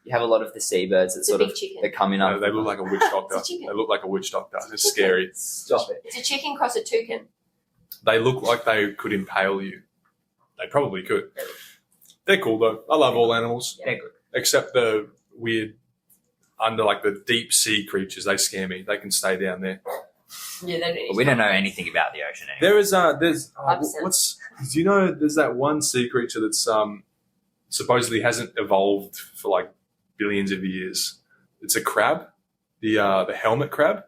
you have a lot of the seabirds that It's a sort big of chicken. that come in. No, they look like a witch doctor. It's a chicken. They look like a witch doctor. It's scary. Stop it. It's a chicken cross a toucan. They look like they could impale you. They probably could. They're cool though. I love all animals, They're good. except the weird, under like the deep sea creatures. They scare me. They can stay down there. Yeah, they But we don't know anything about the ocean anyway. There's 100%. do you know there's that one sea creature that's supposedly hasn't evolved for like billions of years. It's a crab, the helmet crab.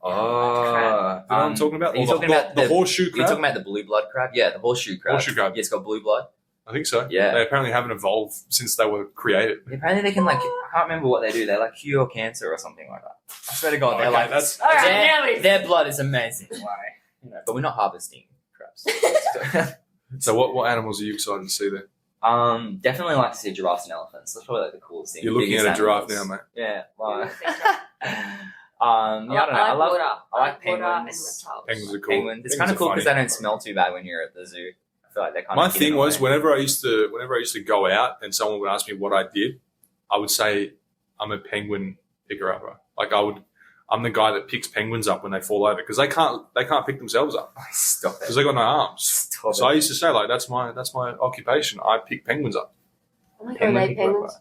Oh, You know what I'm talking about? Are you Or talking about the horseshoe You're crab? talking about the blue blood crab? Yeah, the horseshoe crab. Horseshoe crab. Yeah, it's got blue blood. I think so. Yeah. They apparently haven't evolved since they were created. Apparently they can, like, I can't remember what they do. They, like, cure cancer or something like that. I swear to God, they're Okay, like, that's- All right, now their blood is amazing. Why? You know, but we're not harvesting crabs. So what animals are you excited to see there? Definitely like to see giraffes and elephants. That's probably like the coolest thing. You're looking at Biggest a giraffe animals. now, mate. Yeah. Well, Yeah, I don't know. I love water. I like water and penguins. reptiles. Penguins are cool. penguins. It's Penguins kind are of cool because funny. they don't smell too bad when you're at the zoo. I feel like they're kind My of thing was whenever I used to go out and someone would ask me what I did, I would say I'm a penguin picker upper. Like I'm the guy that picks penguins up when they fall over because they can't pick themselves up Stop because it. they got no arms. Stop So I it. used to say like that's my occupation. I pick penguins up. Oh my god, Penguin they picker penguins. upper.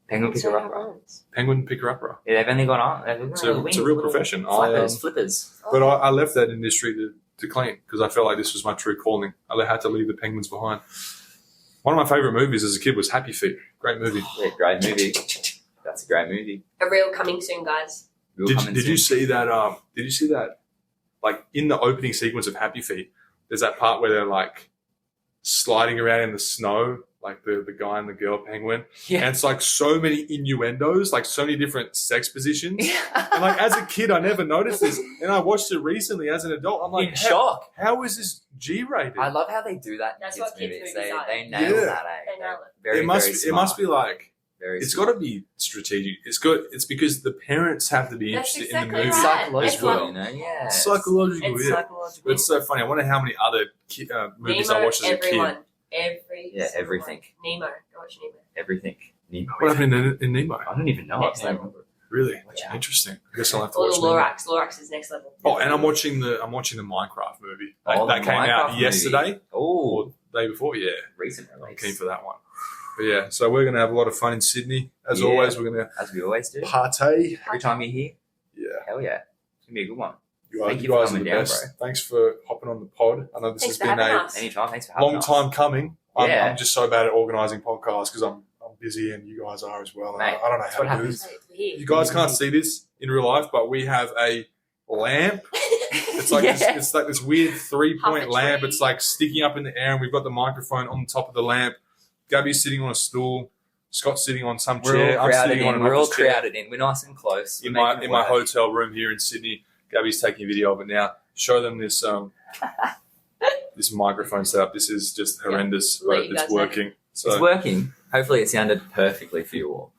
Penguin Don't picker have upper. arms. Penguin picker upper. Yeah, they've only got on. They've It's got a wings, real little profession. Flippers. But I left that industry to clean because I felt like this was my true calling. I had to leave the penguins behind. One of my favorite movies as a kid was Happy Feet. Great movie. Yeah, great movie. That's a great movie. A reel coming soon, guys. Real Did coming you soon. see that? Did you see that? Like in the opening sequence of Happy Feet, there's that part where they're like sliding around in the snow, like the guy and the girl penguin, Yeah. and it's like so many innuendos, like so many different sex positions. And like as a kid, I never noticed this, and I watched it recently as an adult. I'm like, in shock. how is this G-rated? I love how they do that. That's in what kids' movies. movies are. They nail Yeah. that. They nail it. Very, it must very be, smart. it must be like Very it's smart. got to be strategic. It's because the parents have to be That's interested in the exactly movie. right. Psychological, Well. you know? Yeah. Psychological, It's yeah. psychological. It's so funny. I wonder how many other movies I watched as a kid. everyone. Yeah, everything. Nemo. I watch Nemo. Everything. Nemo. What happened in Nemo? I don't even know. Next I don't level. remember. Really Yeah. interesting. I guess I'll have to Or watch the Nemo. Lorax. Lorax is next level. Oh, and I'm watching the Minecraft movie Oh, that the came Minecraft out movie. yesterday Oh, or the day before. Yeah, recent I'm release. keen for that one. But yeah, so we're gonna have a lot of fun in Sydney as Yeah. always. We're gonna As we always do. partay. Every time you're here. Yeah, Hell yeah. It's going to be a good one. you Thank you for guys are coming the down, best. Thanks for hopping on the pod. I know this Thanks has for been having a us. Anytime. Thanks for having long us. time coming. Yeah. I'm just so bad at organising podcasts because I'm busy and you guys are as well. And Mate, I don't know that's how what to do happens. this. Here. You guys can't see this in real life, but we have a lamp. It's like Yeah. it's like this weird 3-point Puppetry. lamp. It's like sticking up in the air, and we've got the microphone on the top of the lamp. Gabby's sitting on a stool. Scott's sitting on some We're chair. all I'm crowded sitting on in. an We're all office chair. crowded in. We're nice and close. In We're my making it in my work. hotel room here in Sydney. Gabby's taking a video of it now. Show them this this microphone setup. This is just horrendous, Let but you it's guys know. working. So It's working. Hopefully it sounded perfectly for you all.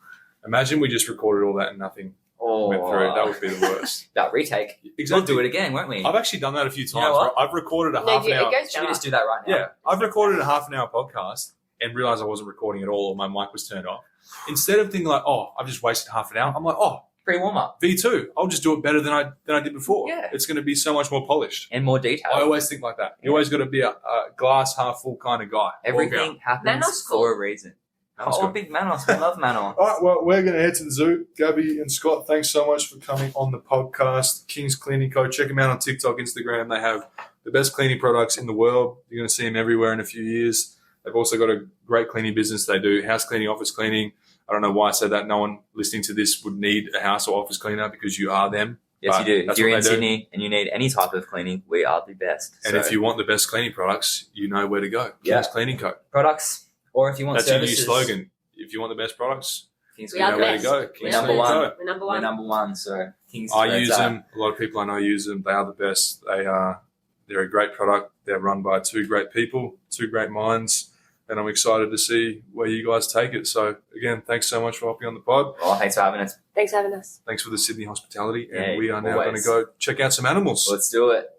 imagine we just recorded all that and nothing Oh, went through. That would be the worst. that retake. We'll do it again, won't we? I've actually done that a few times. You know what? I've recorded a No, half an it hour. goes Should we down. just do that right now? Yeah, I've recorded a half an hour podcast and realized I wasn't recording at all, or my mic was turned off. Instead of thinking like, "Oh, I've just wasted half an hour," I'm like, "Oh, Free warm up V2, I'll just do it better than I did before. Yeah. It's going to be so much more polished." and more detail. I always think like that. You always got to be a glass half full kind of guy. All Everything go. happens Manos for cool. a reason. Manos Oh, cool. big Manos. We love Manos. All right, well, we're going to head to the zoo. Gabby and Scott, thanks so much for coming on the podcast. King's Cleaning Co. Check them out on TikTok, Instagram. They have the best cleaning products in the world. You're going to see them everywhere in a few years. They've also got a great cleaning business. They do house cleaning, office cleaning. I don't know why I said that. No one listening to this would need a house or office cleaner because you are them. Yes, But you do. If that's you're what in they do. Sydney and you need any type of cleaning, we are the best. And So, if you want the best cleaning products, you know where to go. Yeah. King's Cleaning Co. products, or if you want That's services, your new slogan. If you want the best products, King's We you are know the where to best. go. We're King's number Cleaning one. Co. We're number we're one. number one. So King's I where it's use at. them. A lot of people I know use them. They are the best. They're a great product. They're run by two great people, two great minds, and I'm excited to see where you guys take it. So again, thanks so much for hopping on the pod. Oh, thanks for having us. Thanks for having us. Thanks for the Sydney hospitality, and Yeah, we are now going to always. go check out some animals. Let's do it.